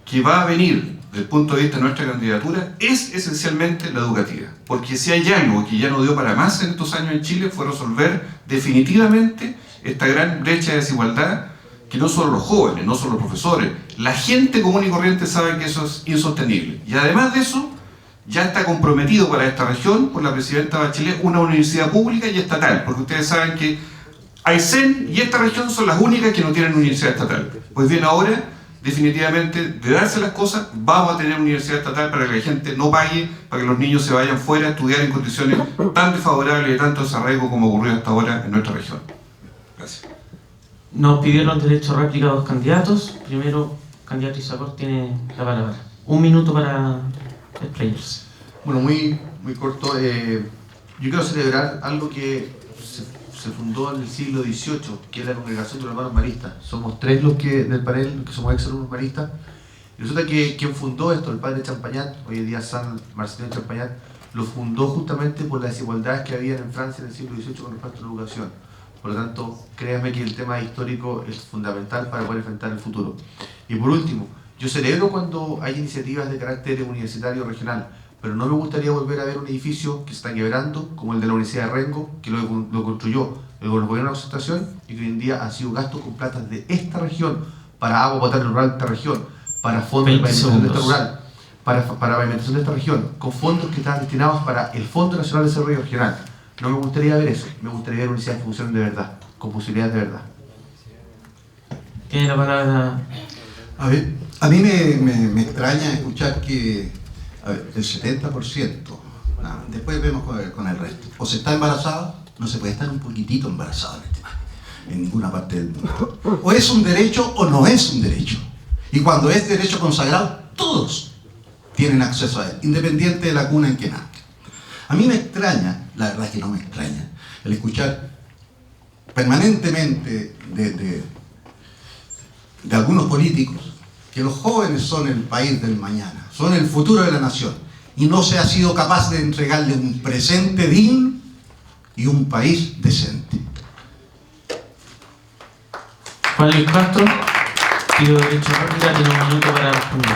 que va a venir desde el punto de vista de nuestra candidatura es esencialmente la educativa. Porque si hay algo que ya no dio para más en estos años en Chile fue resolver definitivamente esta gran brecha de desigualdad que no solo los jóvenes, no solo los profesores, la gente común y corriente sabe que eso es insostenible. Y además de eso, ya está comprometido para esta región, por la presidenta Bachelet, una universidad pública y estatal, porque ustedes saben que Aysén y esta región son las únicas que no tienen universidad estatal. Pues bien, ahora, definitivamente, de darse las cosas, vamos a tener universidad estatal para que la gente no pague, para que los niños se vayan fuera a estudiar en condiciones tan desfavorables y de tanto desarraigo como ocurrió hasta ahora en nuestra región. Gracias. Nos pidieron derecho a réplica 2 candidatos. Primero, candidato Isacor tiene la palabra. 1 minuto para explayarse. Bueno, muy corto. Yo quiero celebrar algo que se fundó en el siglo XVIII, que es la Congregación de los Hermanos Maristas. Somos 3 los que del panel, los que somos ex-alumnos maristas. Y resulta que quien fundó esto, el padre Champagnat, hoy en día San Marcelino Champagnat, lo fundó justamente por las desigualdades que había en Francia en el siglo XVIII con respecto a la educación. Por lo tanto, créanme que el tema histórico es fundamental para poder enfrentar el futuro. Y por último, yo celebro cuando hay iniciativas de carácter universitario regional, pero no me gustaría volver a ver un edificio que se está quebrando, como el de la Universidad de Rengo, que lo construyó el gobierno de la concertación y que hoy en día ha sido gasto con plata de esta región para agua potable rural de esta región, para fondos de 20 pavimentación de esta segundos. rural, para pavimentación de esta región, con fondos que están destinados para el Fondo Nacional de Desarrollo Regional. No me gustaría ver eso, me gustaría ver universidades que funcionen de verdad, con posibilidades de verdad. Tiene la palabra. A ver, a mí me extraña escuchar que el 70%, después vemos con el resto, o se está embarazado, no se puede estar un poquitito embarazado en ninguna parte del mundo. O es un derecho o no es un derecho. Y cuando es derecho consagrado, todos tienen acceso a él, independiente de la cuna en que nazca. A mí me extraña, la verdad es que no me extraña, el escuchar permanentemente de algunos políticos que los jóvenes son el país del mañana, son el futuro de la nación, y no se ha sido capaz de entregarle un presente digno y un país decente. Juan Luis Castro, pido derecho a réplica, tiene un minuto para responder.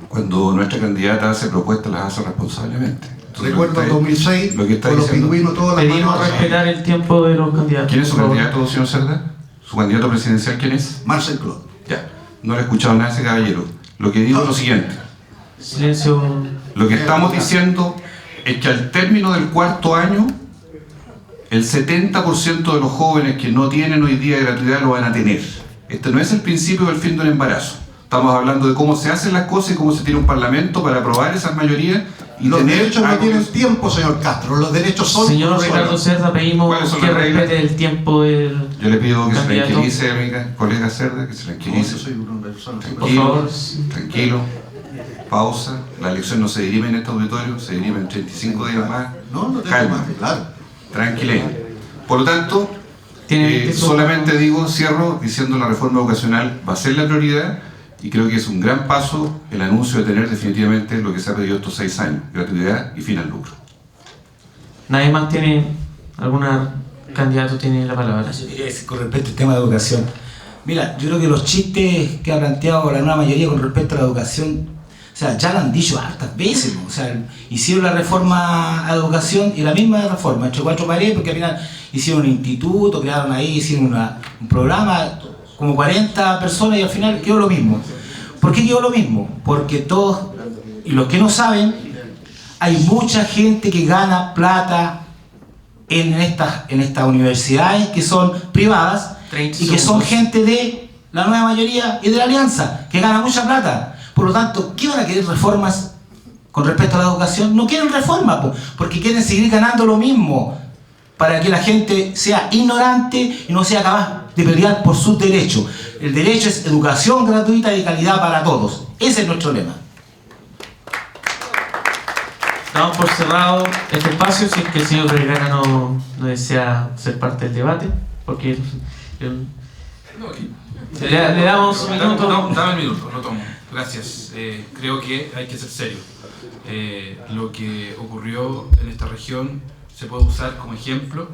Cuando nuestra candidata hace propuestas, las hace responsablemente. Entonces, Recuerdo 2006, lo que está con los diciendo- pingüinos todas las Pedimos manos. respetar el tiempo de los candidatos. ¿Quién es su por favor. candidato, señor Cerda? ¿Su candidato presidencial quién es? Marcel Claude. Ya, no le he escuchado nada a ese caballero. Lo que digo es lo siguiente. Silencio. Lo que estamos diciendo es que al término del cuarto año, el 70% de los jóvenes que no tienen hoy día gratuidad lo van a tener. Este no es el principio del fin del embarazo. Estamos hablando de cómo se hacen las cosas y cómo se tiene un parlamento para aprobar esas mayorías y Los tener derechos no algo tienen que- tiempo, señor Castro. Los derechos son... Señor por Ricardo suelo. Cerda, pedimos ¿Cuáles son que las reglas? respete el tiempo del Yo le pido que se candidato. tranquilice, amiga, colega Cerda, que se No, tranquilice. yo soy una persona súper- Por favor. Tranquilo. Pausa. La elección no se dirime en este auditorio, se dirime en 35 días más. No, no tengo Calma. más, claro. Tranquilidad. Por lo tanto, Tiene 20 solamente digo, cierro diciendo la reforma educacional va a ser la prioridad y creo que es un gran paso el anuncio de tener definitivamente lo que se ha pedido estos 6 años, gratuidad y fin al lucro. Nadie más tiene, alguna candidato tiene la palabra. Con respecto al tema de educación. Mira, yo creo que los chistes que ha planteado la nueva mayoría con respecto a la educación, o sea, ya lo han dicho hartas veces, ¿no? O sea, hicieron la reforma a la educación y la misma reforma, entre cuatro paredes, porque al final hicieron un instituto, crearon ahí, hicieron un programa, como 40 personas y al final quedó lo mismo. ¿Por qué quedó lo mismo? Porque todos, y los que no saben, hay mucha gente que gana plata en estas universidades que son privadas 30 y que son segundos. gente de la nueva mayoría y de la alianza, que gana mucha plata. Por lo tanto, ¿qué van a querer reformas con respecto a la educación? No quieren reformas, porque quieren seguir ganando lo mismo, para que la gente sea ignorante y no sea capaz de pelear por sus derechos. El derecho es educación gratuita y de calidad para todos. Ese es nuestro lema. Damos por cerrado este espacio si es que el señor Vergara no desea ser parte del debate, porque le damos un minuto. Dame el minuto, lo tomo. Gracias. Creo que hay que ser serio. Lo que ocurrió en esta región se puede usar como ejemplo,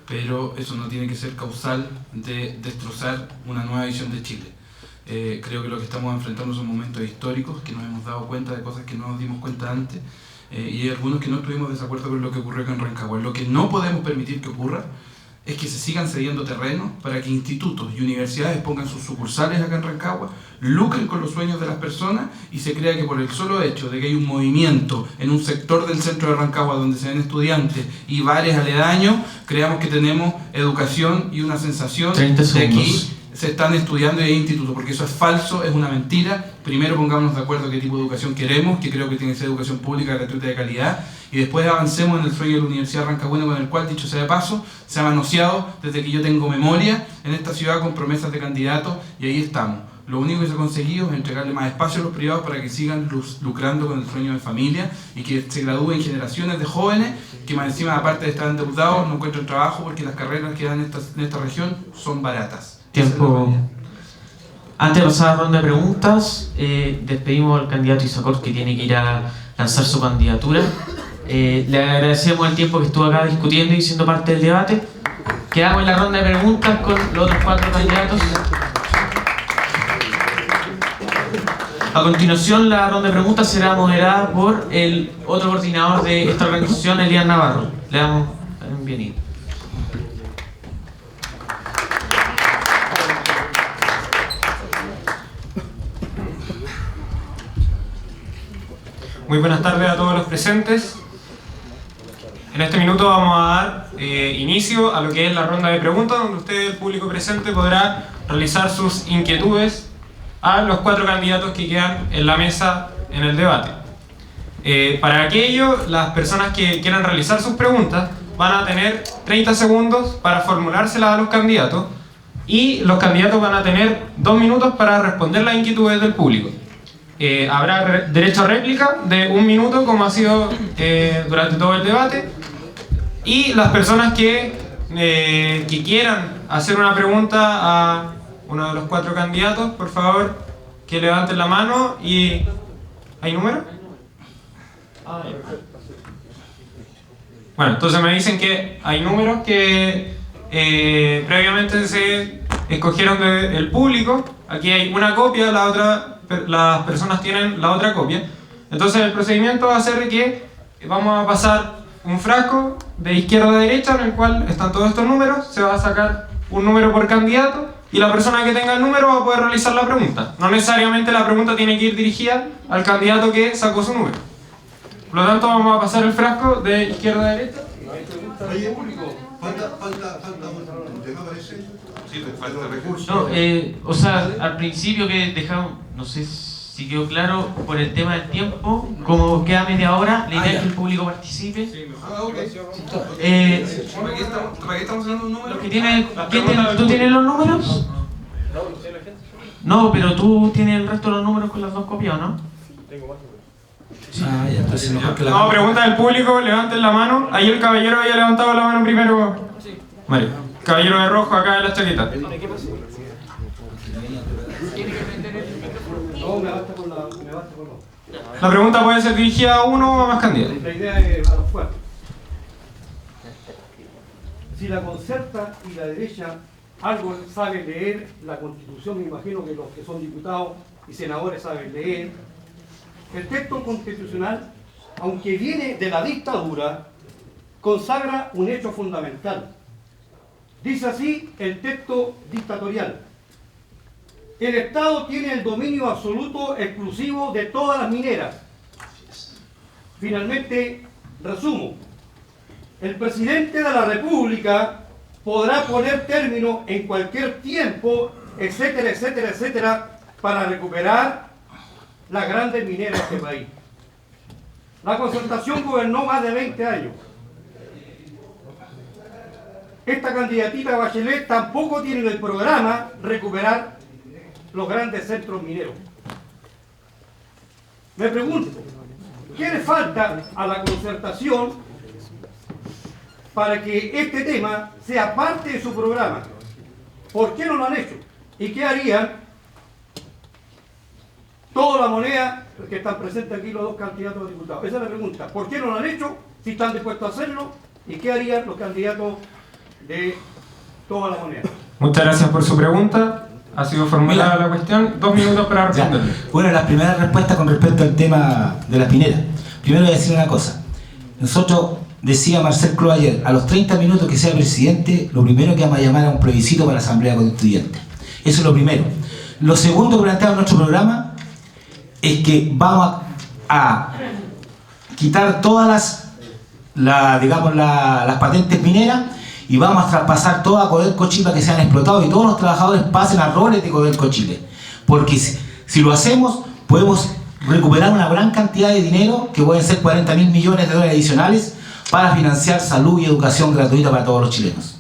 pero eso no tiene que ser causal de destrozar una nueva visión de Chile. Creo que lo que estamos enfrentando son momentos históricos, que nos hemos dado cuenta de cosas que no nos dimos cuenta antes, y hay algunos que no estuvimos de desacuerdo con lo que ocurrió acá en Rancagua. Lo que no podemos permitir que ocurra es que se sigan cediendo terrenos para que institutos y universidades pongan sus sucursales acá en Rancagua, lucren con los sueños de las personas y se crea que por el solo hecho de que hay un movimiento en un sector del centro de Rancagua donde se ven estudiantes y bares aledaños, creamos que tenemos educación y una sensación 30 de aquí segundos. se están estudiando y hay institutos, porque eso es falso, es una mentira. Primero pongámonos de acuerdo qué tipo de educación queremos, que creo que tiene que ser educación pública, gratuita y de calidad, y después avancemos en el sueño de la Universidad Rancagüena, con el cual, dicho sea de paso, se ha manoseado desde que yo tengo memoria en esta ciudad con promesas de candidatos, y ahí estamos. Lo único que se ha conseguido es entregarle más espacio a los privados para que sigan lucrando con el sueño de familia y que se gradúen generaciones de jóvenes que más encima, aparte de estar endeudados, no encuentran trabajo porque las carreras que dan en esta región son baratas. Tiempo. Antes de pasar a la ronda de preguntas, despedimos al candidato Isacor, que tiene que ir a lanzar su candidatura. Le agradecemos el tiempo que estuvo acá discutiendo y siendo parte del debate. Quedamos en la ronda de preguntas con los otros 4 candidatos. A continuación, la ronda de preguntas será moderada por el otro coordinador de esta organización, Elías Navarro. Le damos la bienvenida. Muy buenas tardes a todos los presentes. En este minuto vamos a dar inicio a lo que es la ronda de preguntas, donde usted, el público presente, podrá realizar sus inquietudes a los 4 candidatos que quedan en la mesa en el debate. Para aquello, las personas que quieran realizar sus preguntas van a tener 30 segundos para formulárselas a los candidatos, y los candidatos van a tener 2 minutos para responder las inquietudes del público. Habrá derecho a réplica de 1 minuto, como ha sido durante todo el debate, y las personas que quieran hacer una pregunta a uno de los 4 candidatos, por favor, que levanten la mano. Y ¿hay número? Bueno, entonces me dicen que hay números que previamente se escogieron del público. Aquí hay una copia, las personas tienen la otra copia. Entonces el procedimiento va a ser de que vamos a pasar un frasco de izquierda a derecha en el cual están todos estos números. Se va a sacar un número por candidato y la persona que tenga el número va a poder realizar la pregunta. No necesariamente la pregunta tiene que ir dirigida al candidato que sacó su número. Por lo tanto, vamos a pasar el frasco de izquierda a derecha. Oye, público, falta un tema, parece. Sí, falta recursos. No, o sea, al principio que dejamos, no sé si quedó claro, por el tema del tiempo, como queda media hora, la idea es que el público participe. Ok. ¿Para qué estamos hablando de un número? ¿Tú tienes los números? No, pero tú tienes el resto de los números con las 2 copias, ¿o no? Ya, entonces mejor que la... No, pregunta del público, levanten la mano. Ahí el caballero había levantado la mano primero. Mario. Caballero de rojo acá en la chaqueta. La pregunta puede ser dirigida a uno o a más candidatos. La idea es a los 4. Si la Concerta y la derecha algo saben leer la Constitución, me imagino que los que son diputados y senadores saben leer. El texto constitucional, aunque viene de la dictadura, consagra un hecho fundamental. Dice así el texto dictatorial: el Estado tiene el dominio absoluto exclusivo de todas las mineras. Finalmente, resumo: el presidente de la República podrá poner término en cualquier tiempo, etcétera, etcétera, etcétera, para recuperar las grandes mineras de este país. La Concertación gobernó más de 20 años. Esta candidatita Bachelet tampoco tiene en el programa recuperar los grandes centros mineros. Me pregunto, ¿qué le falta a la Concertación para que este tema sea parte de su programa? ¿Por qué no lo han hecho? ¿Y qué harían toda la moneda que están presentes aquí los 2 candidatos a diputados? Esa es la pregunta. ¿Por qué no lo han hecho si están dispuestos a hacerlo? ¿Y qué harían los candidatos de toda la moneda? Muchas gracias por su pregunta. Ha sido formulada la cuestión. 2 minutos para responderle. Bueno, las primeras respuestas con respecto al tema de las mineras. Primero voy a decir una cosa. Nosotros, decía Marcel Clos ayer, a los 30 minutos que sea presidente, lo primero que vamos a llamar a un plebiscito para la Asamblea Constituyente. Eso es lo primero. Lo segundo que planteamos en nuestro programa es que vamos a quitar todas las patentes mineras y vamos a traspasar todo a Codelco Chile que se han explotado y todos los trabajadores pasen a roles de Codelco Chile. Porque si lo hacemos, podemos recuperar una gran cantidad de dinero, que pueden ser 40.000 millones de dólares adicionales, para financiar salud y educación gratuita para todos los chilenos.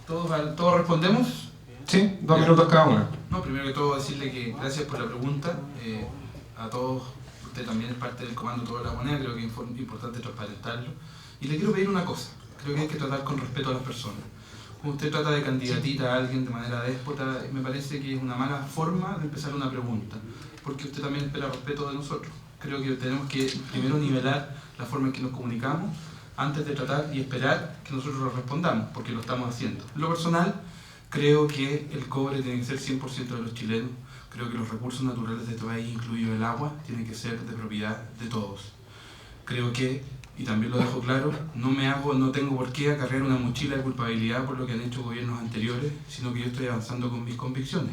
¿Todos respondemos? Sí, 2 minutos cada uno. No, primero que todo decirle que gracias por la pregunta. A todos, usted también es parte del comando Toda la Moneda, creo que es importante transparentarlo. Y le quiero pedir una cosa, creo que hay que tratar con respeto a las personas. Cuando usted trata de candidatita a alguien de manera déspota, me parece que es una mala forma de empezar una pregunta, porque usted también espera respeto de nosotros. Creo que tenemos que primero nivelar la forma en que nos comunicamos antes de tratar y esperar que nosotros lo respondamos, porque lo estamos haciendo. En lo personal, creo que el cobre tiene que ser 100% de los chilenos. Creo que los recursos naturales de este país, incluido el agua, tienen que ser de propiedad de todos. Creo que, y también lo dejo claro, no tengo por qué acarrear una mochila de culpabilidad por lo que han hecho gobiernos anteriores, sino que yo estoy avanzando con mis convicciones.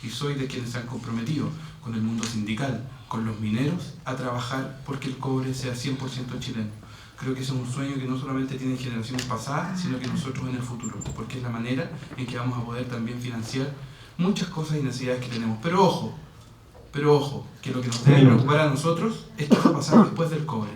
y soy de quienes se han comprometido con el mundo sindical, con los mineros, a trabajar porque el cobre sea 100% chileno. Creo que ese es un sueño que no solamente tienen generaciones pasadas, sino que nosotros en el futuro, porque es la manera en que vamos a poder también financiar muchas cosas y necesidades que tenemos. Pero ojo, que lo que nos debe preocupar a nosotros es qué va a pasar después del cobre,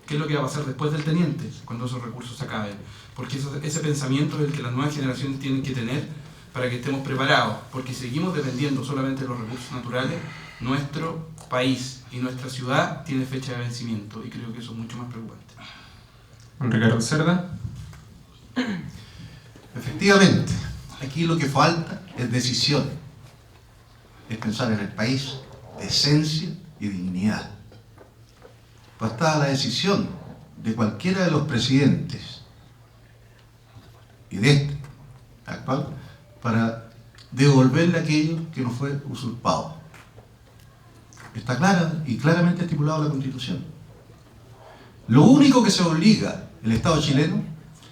qué es lo que va a pasar después del teniente, cuando esos recursos se acaben, porque ese pensamiento es el que las nuevas generaciones tienen que tener para que estemos preparados, porque si seguimos dependiendo solamente de los recursos naturales, nuestro país y nuestra ciudad tiene fecha de vencimiento, y creo que eso es mucho más preocupante. Ricardo Cerda. Efectivamente, aquí lo que falta es decisión, es pensar en el país, decencia y dignidad. Bastaba la decisión de cualquiera de los presidentes y de este actual para devolverle aquello que nos fue usurpado. Está clara y claramente estipulado en la Constitución. Lo único que se obliga el Estado chileno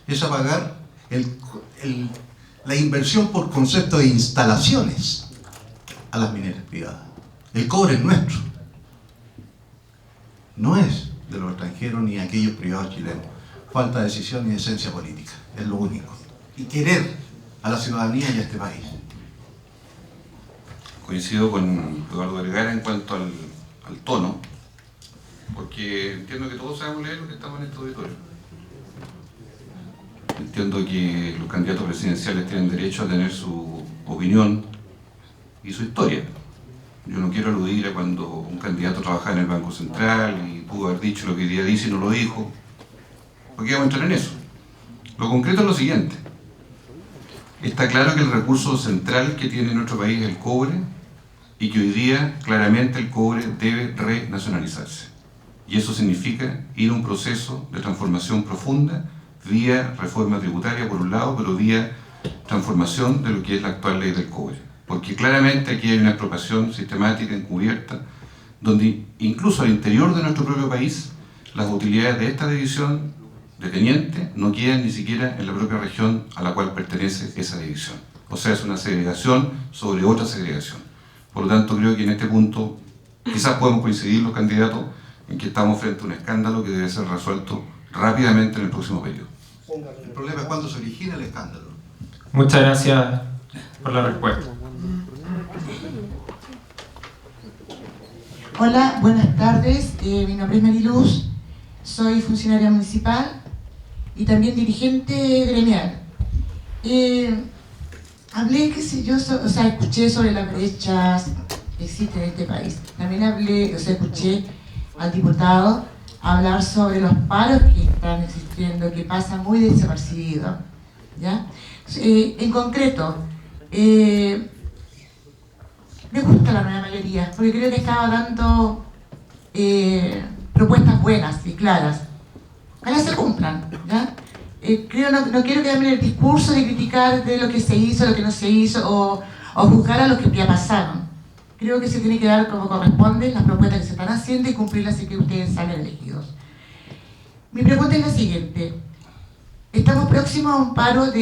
es a pagar la inversión por concepto de instalaciones a las mineras privadas. El cobre es nuestro, no es de los extranjeros ni de aquellos privados chilenos. Falta decisión y decencia política, es lo único. Y querer a la ciudadanía y a este país. Coincido con Eduardo Vergara en cuanto al tono, porque entiendo que todos sabemos leer lo que estamos en este auditorio. Entiendo que los candidatos presidenciales tienen derecho a tener su opinión y su historia. Yo no quiero aludir a cuando un candidato trabajaba en el Banco Central y pudo haber dicho lo que hoy día dice y no lo dijo, porque vamos a entrar en eso. Lo concreto es lo siguiente. Está claro que el recurso central que tiene nuestro país es el cobre y que hoy día claramente el cobre debe renacionalizarse. Y eso significa ir a un proceso de transformación profunda vía reforma tributaria por un lado, pero vía transformación de lo que es la actual ley del cobre. Porque claramente aquí hay una expropiación sistemática, encubierta, donde incluso al interior de nuestro propio país las utilidades de esta división de teniente no quedan ni siquiera en la propia región a la cual pertenece esa división. O sea, es una segregación sobre otra segregación. Por lo tanto, creo que en este punto quizás podemos coincidir los candidatos en que estamos frente a un escándalo que debe ser resuelto rápidamente en el próximo periodo. El problema es cuando se origina el escándalo. Muchas gracias por la respuesta. Hola, buenas tardes. Mi nombre es Mariluz, soy funcionaria municipal y también dirigente gremial. Hablé, qué sé yo, escuché sobre las brechas que existen en este país. También escuché al diputado hablar sobre los paros que están existiendo, que pasan muy desapercibidos, ¿ya? En concreto, me gusta la nueva mayoría, porque creo que estaba dando propuestas buenas y claras. Ojalá se cumplan, ¿ya? No quiero quedarme en el discurso de criticar de lo que se hizo, lo que no se hizo, o juzgar a los que ya pasaron. Creo que se tiene que dar como corresponde las propuestas que se están haciendo y cumplirlas y que ustedes salen elegidos. Mi pregunta es la siguiente. Estamos próximos a un paro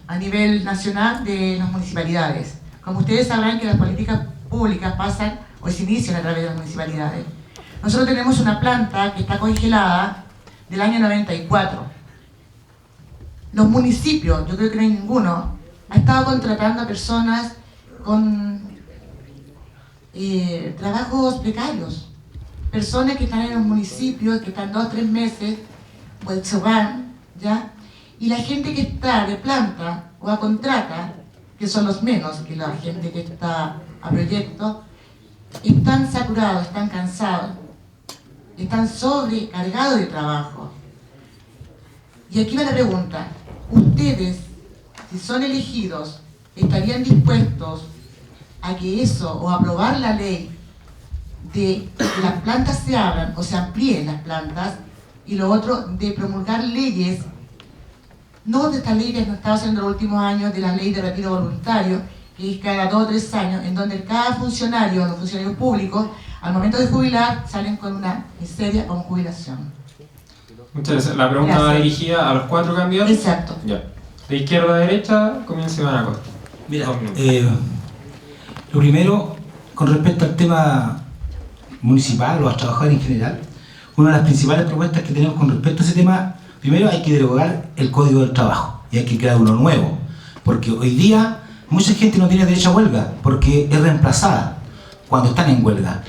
a nivel nacional de las municipalidades. Como ustedes sabrán que las políticas públicas pasan o se inician a través de las municipalidades. Nosotros tenemos una planta que está congelada del año 94. Los municipios, yo creo que no hay ninguno, ha estado contratando a personas con trabajos precarios. Personas que están en los municipios, que están 2 o 3 meses, pues se van, ¿ya? Y la gente que está de planta o a contrata, que son los menos que la gente que está a proyecto, están saturados, están cansados, están sobrecargados de trabajo. Y aquí va la pregunta, ¿ustedes, si son elegidos, estarían dispuestos a que eso, o aprobar la ley de que las plantas se abran o se amplíen las plantas, y lo otro, de promulgar leyes, no de estas leyes que hemos estado haciendo en los últimos años, de la ley de retiro voluntario, que es cada 2 o 3 años, en donde cada funcionario o los funcionarios públicos, al momento de jubilar, salen con una miseria o jubilación? Muchas gracias. La pregunta va dirigida a los 4 candidatos. Exacto. Ya. De izquierda a derecha, comienza Iván Acosta. Mira, Lo primero, con respecto al tema municipal o a los trabajadores en general, una de las principales propuestas que tenemos con respecto a ese tema, primero hay que derogar el Código del Trabajo y hay que crear uno nuevo, porque hoy día mucha gente no tiene derecho a huelga porque es reemplazada cuando están en huelga.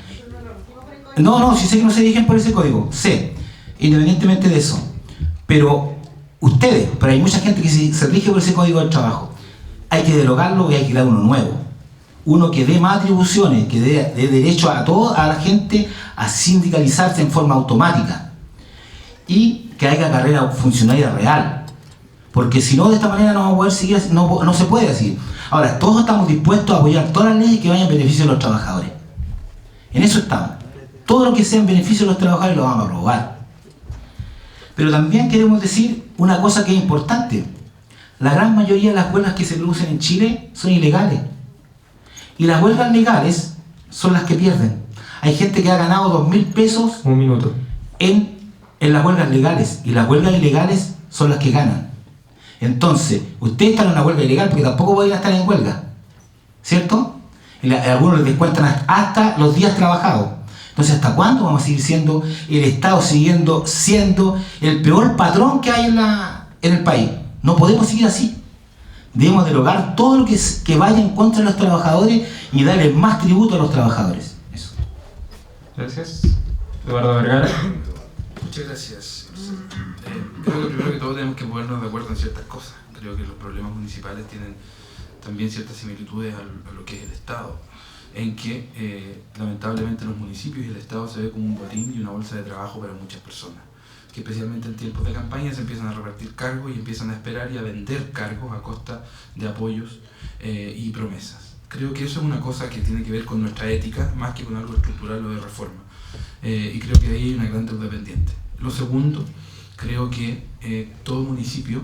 No, si sé que no se dirigen por ese código, sé, independientemente de eso, pero hay mucha gente que se rige por ese Código del Trabajo. Hay que derogarlo y hay que crear uno nuevo. Uno que dé más atribuciones, que dé derecho a la gente a sindicalizarse en forma automática y que haya carrera funcionaria real, porque si no, de esta manera no vamos a poder seguir, no se puede así. Ahora, todos estamos dispuestos a apoyar todas las leyes que vayan en beneficio de los trabajadores. En eso estamos. Todo lo que sea en beneficio de los trabajadores lo vamos a aprobar. Pero también queremos decir una cosa que es importante. La gran mayoría de las huelgas que se producen en Chile son ilegales. Y las huelgas legales son las que pierden. Hay gente que ha ganado 2.000 pesos en las huelgas legales. Y las huelgas ilegales son las que ganan. Entonces, ustedes están en una huelga ilegal porque tampoco podrían estar en huelga. ¿Cierto? Algunos les descuentan hasta los días trabajados. Entonces, ¿hasta cuándo vamos a seguir siendo el Estado siendo el peor patrón que hay en el país? No podemos seguir así. Debemos derogar todo lo que vaya en contra de los trabajadores y darle más tributo a los trabajadores. Eso. Gracias. Eduardo Vergara. Muchas gracias. Creo que primero que todo tenemos que ponernos de acuerdo en ciertas cosas. Creo que los problemas municipales tienen también ciertas similitudes a lo que es el Estado, en que lamentablemente los municipios y el Estado se ve como un botín y una bolsa de trabajo para muchas personas, que especialmente en tiempos de campaña se empiezan a repartir cargos y empiezan a esperar y a vender cargos a costa de apoyos y promesas. Creo que eso es una cosa que tiene que ver con nuestra ética más que con algo estructural o de reforma, y creo que ahí hay una gran deuda pendiente. Lo segundo, creo que todo municipio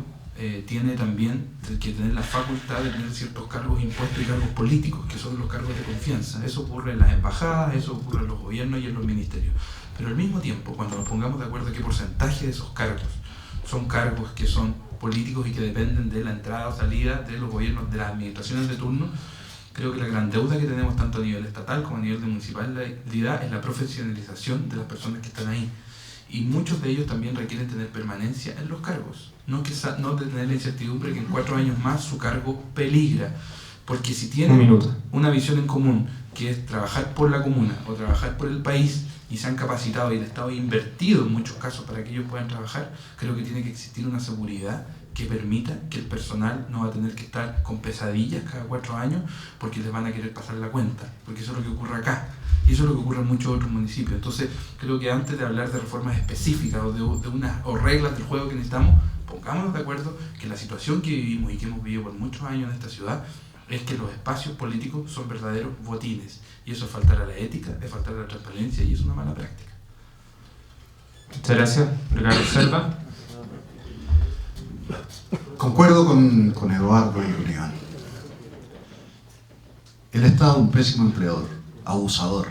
tiene también que tener la facultad de tener ciertos cargos impuestos y cargos políticos, que son los cargos de confianza. Eso ocurre en las embajadas, eso ocurre en los gobiernos y en los ministerios. Pero al mismo tiempo, cuando nos pongamos de acuerdo qué porcentaje de esos cargos son cargos que son políticos y que dependen de la entrada o salida de los gobiernos, de las administraciones de turno, creo que la gran deuda que tenemos tanto a nivel estatal como a nivel de municipalidad es la profesionalización de las personas que están ahí. Y muchos de ellos también requieren tener permanencia en los cargos, no de tener la incertidumbre que en 4 años más su cargo peligra, porque si tienen una visión en común, que es trabajar por la comuna o trabajar por el país, y se han capacitado y el Estado ha invertido en muchos casos para que ellos puedan trabajar, creo que tiene que existir una seguridad que permita que el personal no va a tener que estar con pesadillas cada 4 años porque les van a querer pasar la cuenta, porque eso es lo que ocurre acá. Y eso es lo que ocurre en muchos otros municipios. Entonces, creo que antes de hablar de reformas específicas o reglas del juego que necesitamos, pongámonos de acuerdo que la situación que vivimos y que hemos vivido por muchos años en esta ciudad es que los espacios políticos son verdaderos botines. Y eso es faltar a la ética, es faltar a la transparencia y es una mala práctica. Muchas gracias. Ricardo Selva. Concuerdo con Eduardo y con Iván. El Estado es un pésimo empleador, abusador,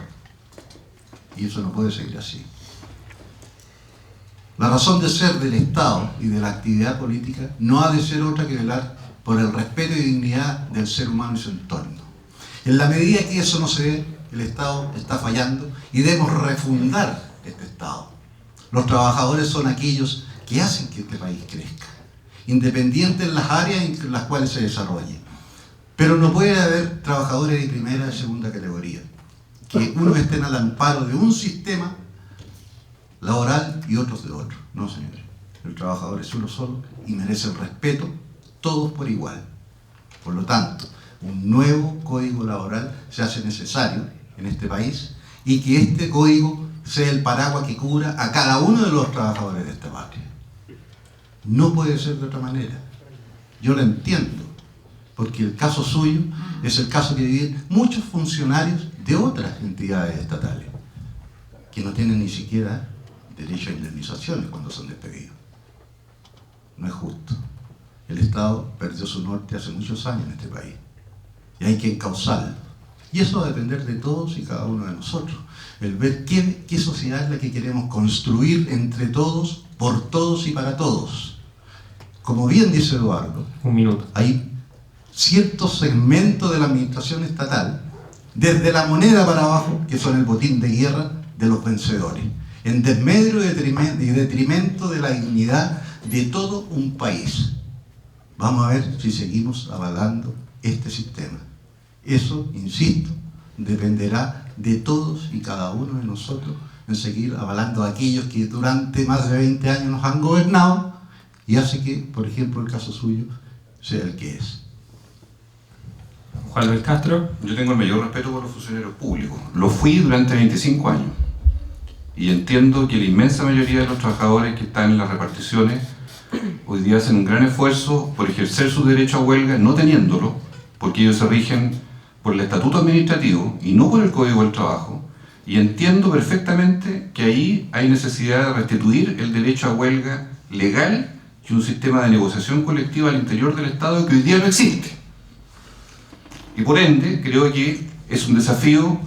y eso no puede seguir así. La razón de ser del Estado y de la actividad política no ha de ser otra que velar por el respeto y dignidad del ser humano y su entorno. En la medida que eso no se ve, el Estado está fallando y debemos refundar este Estado. Los trabajadores son aquellos que hacen que este país crezca, independiente en las áreas en las cuales se desarrolle. Pero no puede haber trabajadores de primera y segunda categoría, que unos estén al amparo de un sistema laboral y otros de otro. No, señores. El trabajador es uno solo y merece el respeto, todos por igual. Por lo tanto, un nuevo código laboral se hace necesario en este país y que este código sea el paraguas que cubra a cada uno de los trabajadores de esta patria. No puede ser de otra manera. Yo lo entiendo, porque el caso suyo es el caso que viven muchos funcionarios de otras entidades estatales, que no tienen ni siquiera derecho a indemnizaciones cuando son despedidos. No es justo. El Estado perdió su norte hace muchos años en este país, y hay que encauzarlo. Y eso va a depender de todos y cada uno de nosotros, el ver qué sociedad es la que queremos construir entre todos, por todos y para todos. Como bien dice Eduardo, hay ciertos segmentos de la administración estatal desde la moneda para abajo, que son el botín de guerra de los vencedores, en desmedro y detrimento de la dignidad de todo un país. Vamos a ver si seguimos avalando este sistema. Eso, insisto, dependerá de todos y cada uno de nosotros en seguir avalando a aquellos que durante más de 20 años nos han gobernado y hace que, por ejemplo, el caso suyo sea el que es. Juan Luis Castro. Yo tengo el mayor respeto por los funcionarios públicos. Lo fui durante 25 años. Y entiendo que la inmensa mayoría de los trabajadores que están en las reparticiones hoy día hacen un gran esfuerzo por ejercer su derecho a huelga, no teniéndolo, porque ellos se rigen por el estatuto administrativo y no por el Código del Trabajo. Y entiendo perfectamente que ahí hay necesidad de restituir el derecho a huelga legal y un sistema de negociación colectiva al interior del Estado que hoy día no existe. Y por ende, creo que es un desafío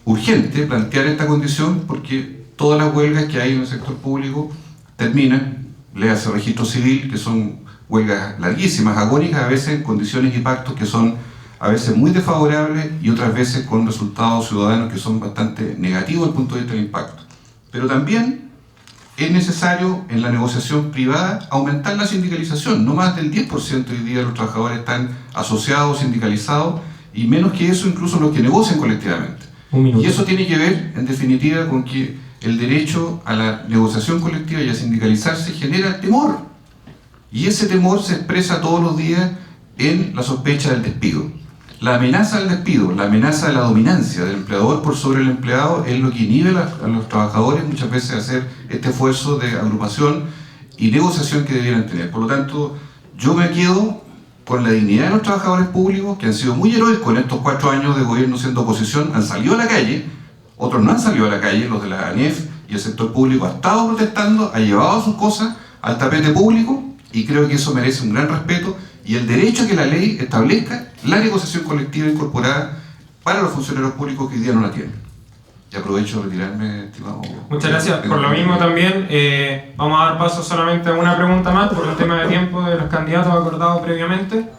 urgente plantear esta condición porque todas las huelgas que hay en el sector público terminan, léase registro civil, que son huelgas larguísimas, agónicas, a veces en condiciones y pactos que son a veces muy desfavorables y otras veces con resultados ciudadanos que son bastante negativos desde el punto de vista del impacto. Pero también es necesario en la negociación privada aumentar la sindicalización. No más del 10% hoy día de los trabajadores están asociados, sindicalizados, y menos que eso incluso los que negocian colectivamente. Y eso tiene que ver, en definitiva, con que el derecho a la negociación colectiva y a sindicalizarse genera temor. Y ese temor se expresa todos los días en la sospecha del despido. La amenaza del despido, la amenaza de la dominancia del empleador por sobre el empleado es lo que inhibe a los trabajadores muchas veces a hacer este esfuerzo de agrupación y negociación que debieran tener. Por lo tanto, yo me quedo con la dignidad de los trabajadores públicos que han sido muy heroicos en estos 4 años de gobierno siendo oposición, han salido a la calle, otros no han salido a la calle, los de la ANEF y el sector público ha estado protestando, ha llevado sus cosas al tapete público y creo que eso merece un gran respeto y el derecho a que la ley establezca la negociación colectiva incorporada para los funcionarios públicos que hoy día no la tienen. Y aprovecho de retirarme, estimado. Muchas gracias. Por lo mismo también vamos a dar paso solamente a una pregunta más por un tema de tiempo de los candidatos acordados previamente.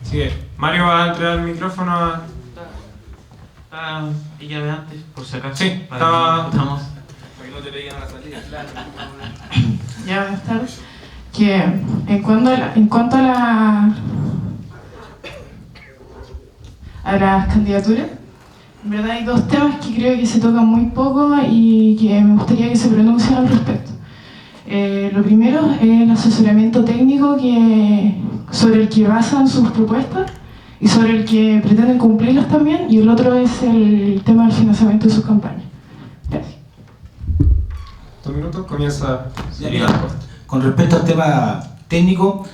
Así que Mario va a entregar el micrófono a... Está ella de antes, por si acaso. Sí, estaba... Estamos. Para que no te peguen a la salida. Ya, buenas tardes. Que en cuanto a las candidaturas, en verdad hay 2 temas que creo que se tocan muy poco y que me gustaría que se pronuncien al respecto. Lo primero es el asesoramiento técnico sobre el que basan sus propuestas y sobre el que pretenden cumplirlas también, y el otro es el tema del financiamiento de sus campañas. Gracias. 2 minutos, comienza. Con respecto al tema técnico,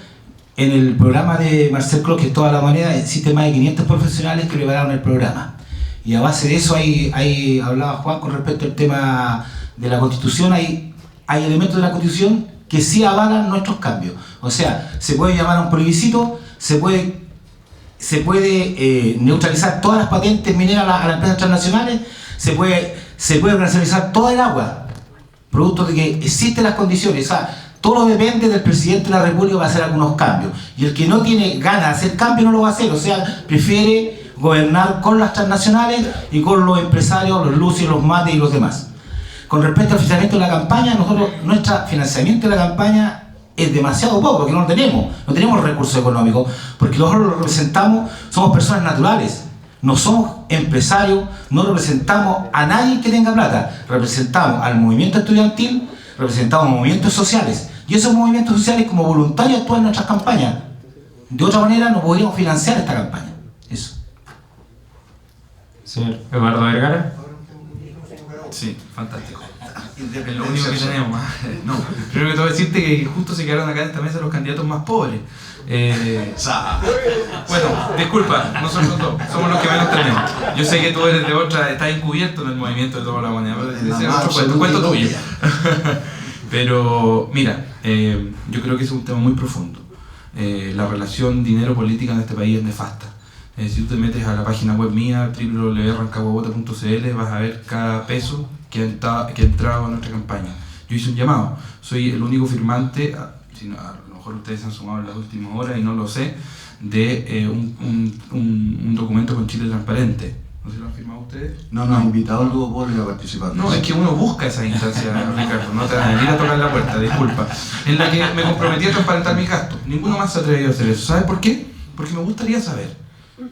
en el programa de Marcel Clos, que es Toda la Moneda, existen más de 500 profesionales que prepararon el programa. Y a base de eso, ahí hablaba Juan con respecto al tema de la Constitución, hay elementos de la Constitución que sí avalan nuestros cambios. O sea, se puede llamar a un plebiscito, se puede neutralizar todas las patentes mineras a las empresas transnacionales, se puede nacionalizar toda el agua, producto de que existen las condiciones. O sea, todo depende del presidente de la República para hacer algunos cambios. Y el que no tiene ganas de hacer cambios no lo va a hacer. O sea, prefiere gobernar con las transnacionales y con los empresarios, los Lucios, los Mates y los demás. Con respecto al financiamiento de la campaña, nuestro financiamiento de la campaña es demasiado poco, porque no tenemos recursos económicos, porque nosotros lo representamos, somos personas naturales, no somos empresarios, no representamos a nadie que tenga plata, representamos al movimiento estudiantil, representamos movimientos sociales, y esos movimientos sociales como voluntarios actúan en nuestras campañas. De otra manera no podríamos financiar esta campaña. Eso. Señor Eduardo Vergara. Sí, fantástico. Es lo único que tenemos. No, primero que todo decirte que justo se quedaron acá en esta mesa los candidatos más pobres. Bueno, disculpa, no somos dos, somos los que menos tenemos. Yo sé que tú eres de otra, estás encubierto en el movimiento de Toda la Moneda, pero ese es otro cuento tuyo. Pero mira, yo creo que es un tema muy profundo. La relación dinero-política en este país es nefasta. Si tú te metes a la página web mía, www.rancagua.cl, vas a ver cada peso que ha entrado a nuestra campaña. Yo hice un llamado, soy el único firmante, a lo mejor ustedes se han sumado en las últimas horas y no lo sé, de un documento con Chile Transparente, No sé si lo han firmado ustedes. No nos ha invitado Lugo Polo a participar. No, es que uno busca esa instancia, Ricardo, no te van a venir a tocar la puerta, disculpa. En la que me comprometí a transparentar mis gastos. Ninguno más se ha atrevido a hacer eso. ¿Sabes por qué? Porque me gustaría saber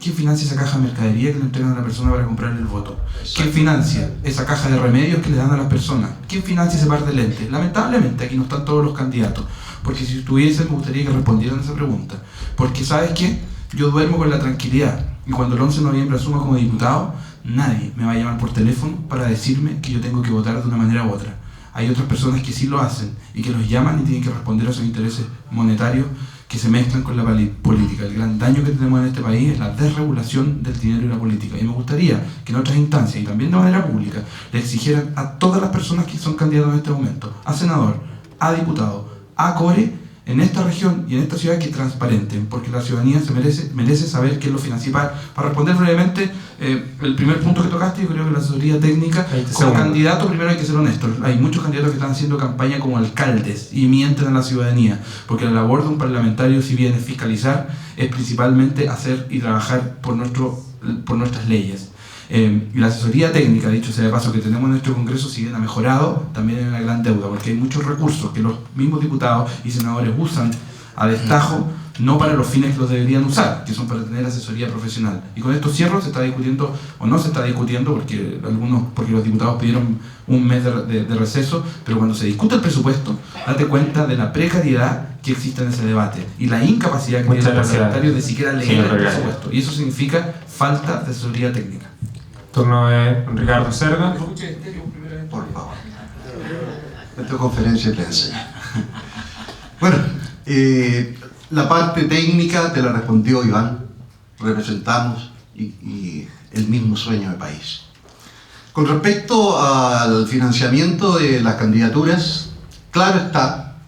quién financia esa caja de mercadería que le entregan a la persona para comprarle el voto. ¿Quién financia esa caja de remedios que le dan a las personas? ¿Quién financia ese par de lentes? Lamentablemente aquí no están todos los candidatos. Porque si estuviesen me gustaría que respondieran esa pregunta. Porque ¿sabes qué? Yo duermo con la tranquilidad. Y cuando el 11 de noviembre asuma como diputado, nadie me va a llamar por teléfono para decirme que yo tengo que votar de una manera u otra. Hay otras personas que sí lo hacen y que los llaman y tienen que responder a sus intereses monetarios que se mezclan con la política. El gran daño que tenemos en este país es la desregulación del dinero y la política. Y me gustaría que en otras instancias, y también de manera pública, le exigieran a todas las personas que son candidatos en este momento, a senador, a diputado, a core, en esta región y en esta ciudad, que transparenten, porque la ciudadanía se merece saber quién lo financia. Para responder brevemente, el primer punto que tocaste, yo creo que la asesoría técnica, como candidato, primero hay que ser honesto. Hay muchos candidatos que están haciendo campaña como alcaldes y mienten a la ciudadanía, porque la labor de un parlamentario, si bien es fiscalizar, es principalmente hacer y trabajar por nuestras leyes. Y la asesoría técnica, dicho sea de paso, que tenemos en nuestro Congreso, si bien ha mejorado, también hay una gran deuda, porque hay muchos recursos que los mismos diputados y senadores usan a destajo, no para los fines que los deberían usar, que son para tener asesoría profesional. Y con esto cierro, se está discutiendo, o no se está discutiendo, porque los diputados pidieron un mes de receso, pero cuando se discute el presupuesto, date cuenta de la precariedad que existe en ese debate y la incapacidad que tienen los parlamentarios de siquiera leer el presupuesto. Y eso significa falta de asesoría técnica. Turno de Ricardo Cerda. Por favor. Esta conferencia de prensa. Bueno, la parte técnica te la respondió Iván. Representamos y el mismo sueño de país. Con respecto al financiamiento de las candidaturas, claro está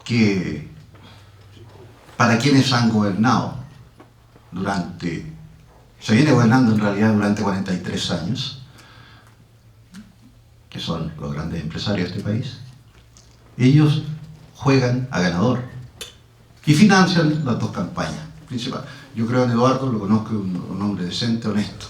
que para quienes han gobernado se viene gobernando en realidad durante 43 años, que son los grandes empresarios de este país, ellos juegan a ganador y financian las dos campañas principales. Yo creo en Eduardo, lo conozco, un hombre decente, honesto,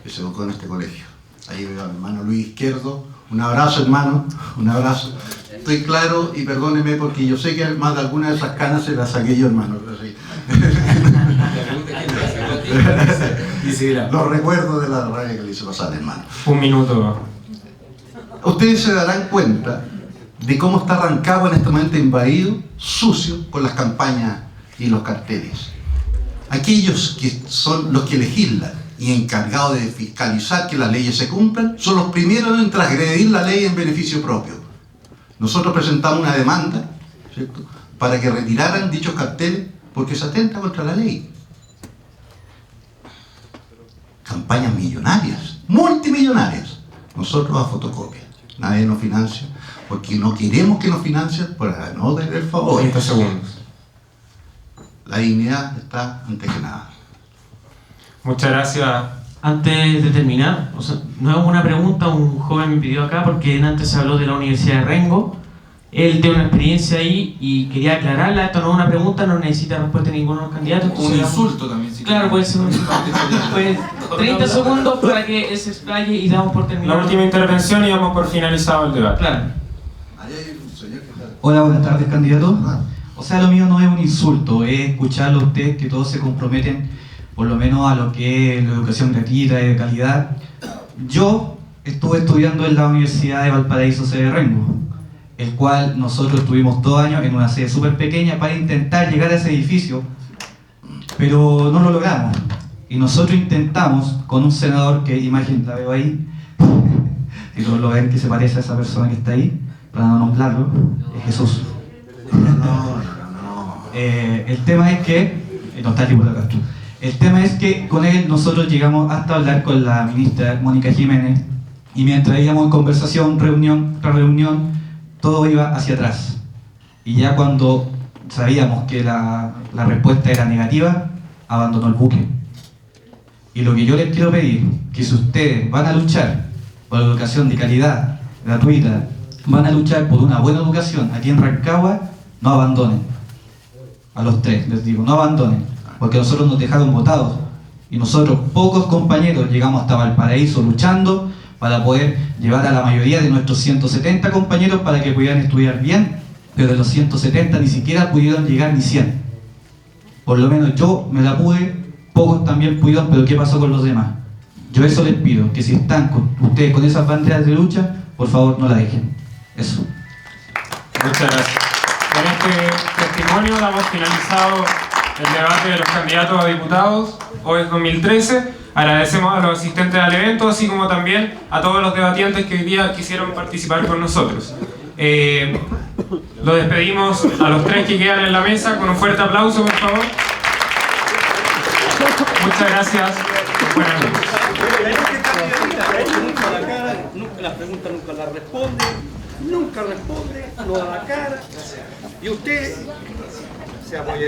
que se educó en este colegio. Ahí veo a mi hermano Luis Izquierdo. Un abrazo, hermano, un abrazo. Estoy claro y perdóneme porque yo sé que más de alguna de esas canas se las saqué yo, hermano. Pero sí. Los recuerdos de la raya que le hice pasar, hermano. Un minuto. Ustedes se darán cuenta de cómo está Rancagua en este momento invadido, sucio, con las campañas y los carteles. Aquellos que son los que legislan y encargados de fiscalizar que las leyes se cumplan, son los primeros en transgredir la ley en beneficio propio. Nosotros presentamos una demanda, ¿cierto?, para que retiraran dichos carteles porque se atenta contra la ley. Campañas millonarias, multimillonarias. Nosotros a fotocopia. Nadie nos financia porque no queremos que nos financien para no tener favor. 30 segundos. La dignidad está antes que nada. Muchas gracias. Antes de terminar, no es una pregunta, un joven me pidió acá porque antes se habló de la Universidad de Rengo. Él tiene una experiencia ahí y quería aclararla. Esto no es una pregunta, no necesita respuesta de ninguno de los candidatos. Un insulto también. Si claro, puede ser un insulto. Pues 30 segundos para que él se explaye y damos por terminado. La última intervención y damos por finalizado el debate. Claro. Hola, buenas tardes, candidato. O sea, lo mío no es un insulto, es escucharlo a usted, que todos se comprometen por lo menos a lo que es la educación gratuita y de calidad. Yo estuve estudiando en la Universidad de Valparaíso, sede de Rengo, el cual nosotros estuvimos 2 años en una sede súper pequeña para intentar llegar a ese edificio, pero no lo logramos. Y nosotros intentamos con un senador que, imagen la veo ahí, si todos lo ven que se parece a esa persona que está ahí, para no nombrarlo, es Jesús. El tema es que, no está el diputado Castro. El tema es que con él nosotros llegamos hasta hablar con la ministra Mónica Jiménez y mientras íbamos en conversación, reunión tras reunión, todo iba hacia atrás. Y ya cuando sabíamos que la respuesta era negativa, abandonó el buque. Y lo que yo les quiero pedir, que si ustedes van a luchar por la educación de calidad, gratuita, van a luchar por una buena educación aquí en Rancagua, no abandonen. A los 3 les digo, no abandonen, porque nosotros nos dejaron votados Y nosotros, pocos compañeros, llegamos hasta Valparaíso luchando para poder llevar a la mayoría de nuestros 170 compañeros para que pudieran estudiar bien, pero de los 170 ni siquiera pudieron llegar ni 100. Por lo menos yo me la pude, pocos también pudieron, pero ¿qué pasó con los demás? Yo eso les pido, que si están ustedes con esas banderas de lucha, por favor no la dejen. Eso. Muchas gracias. Con este testimonio damos finalizado el debate de los candidatos a diputados, hoy es 2013. Agradecemos a los asistentes al evento, así como también a todos los debatientes que hoy día quisieron participar con nosotros. Lo despedimos a los tres que quedan en la mesa con un fuerte aplauso, por favor. Muchas gracias. Buenas noches. Las preguntas nunca las responde, no da la cara, y usted se apoya.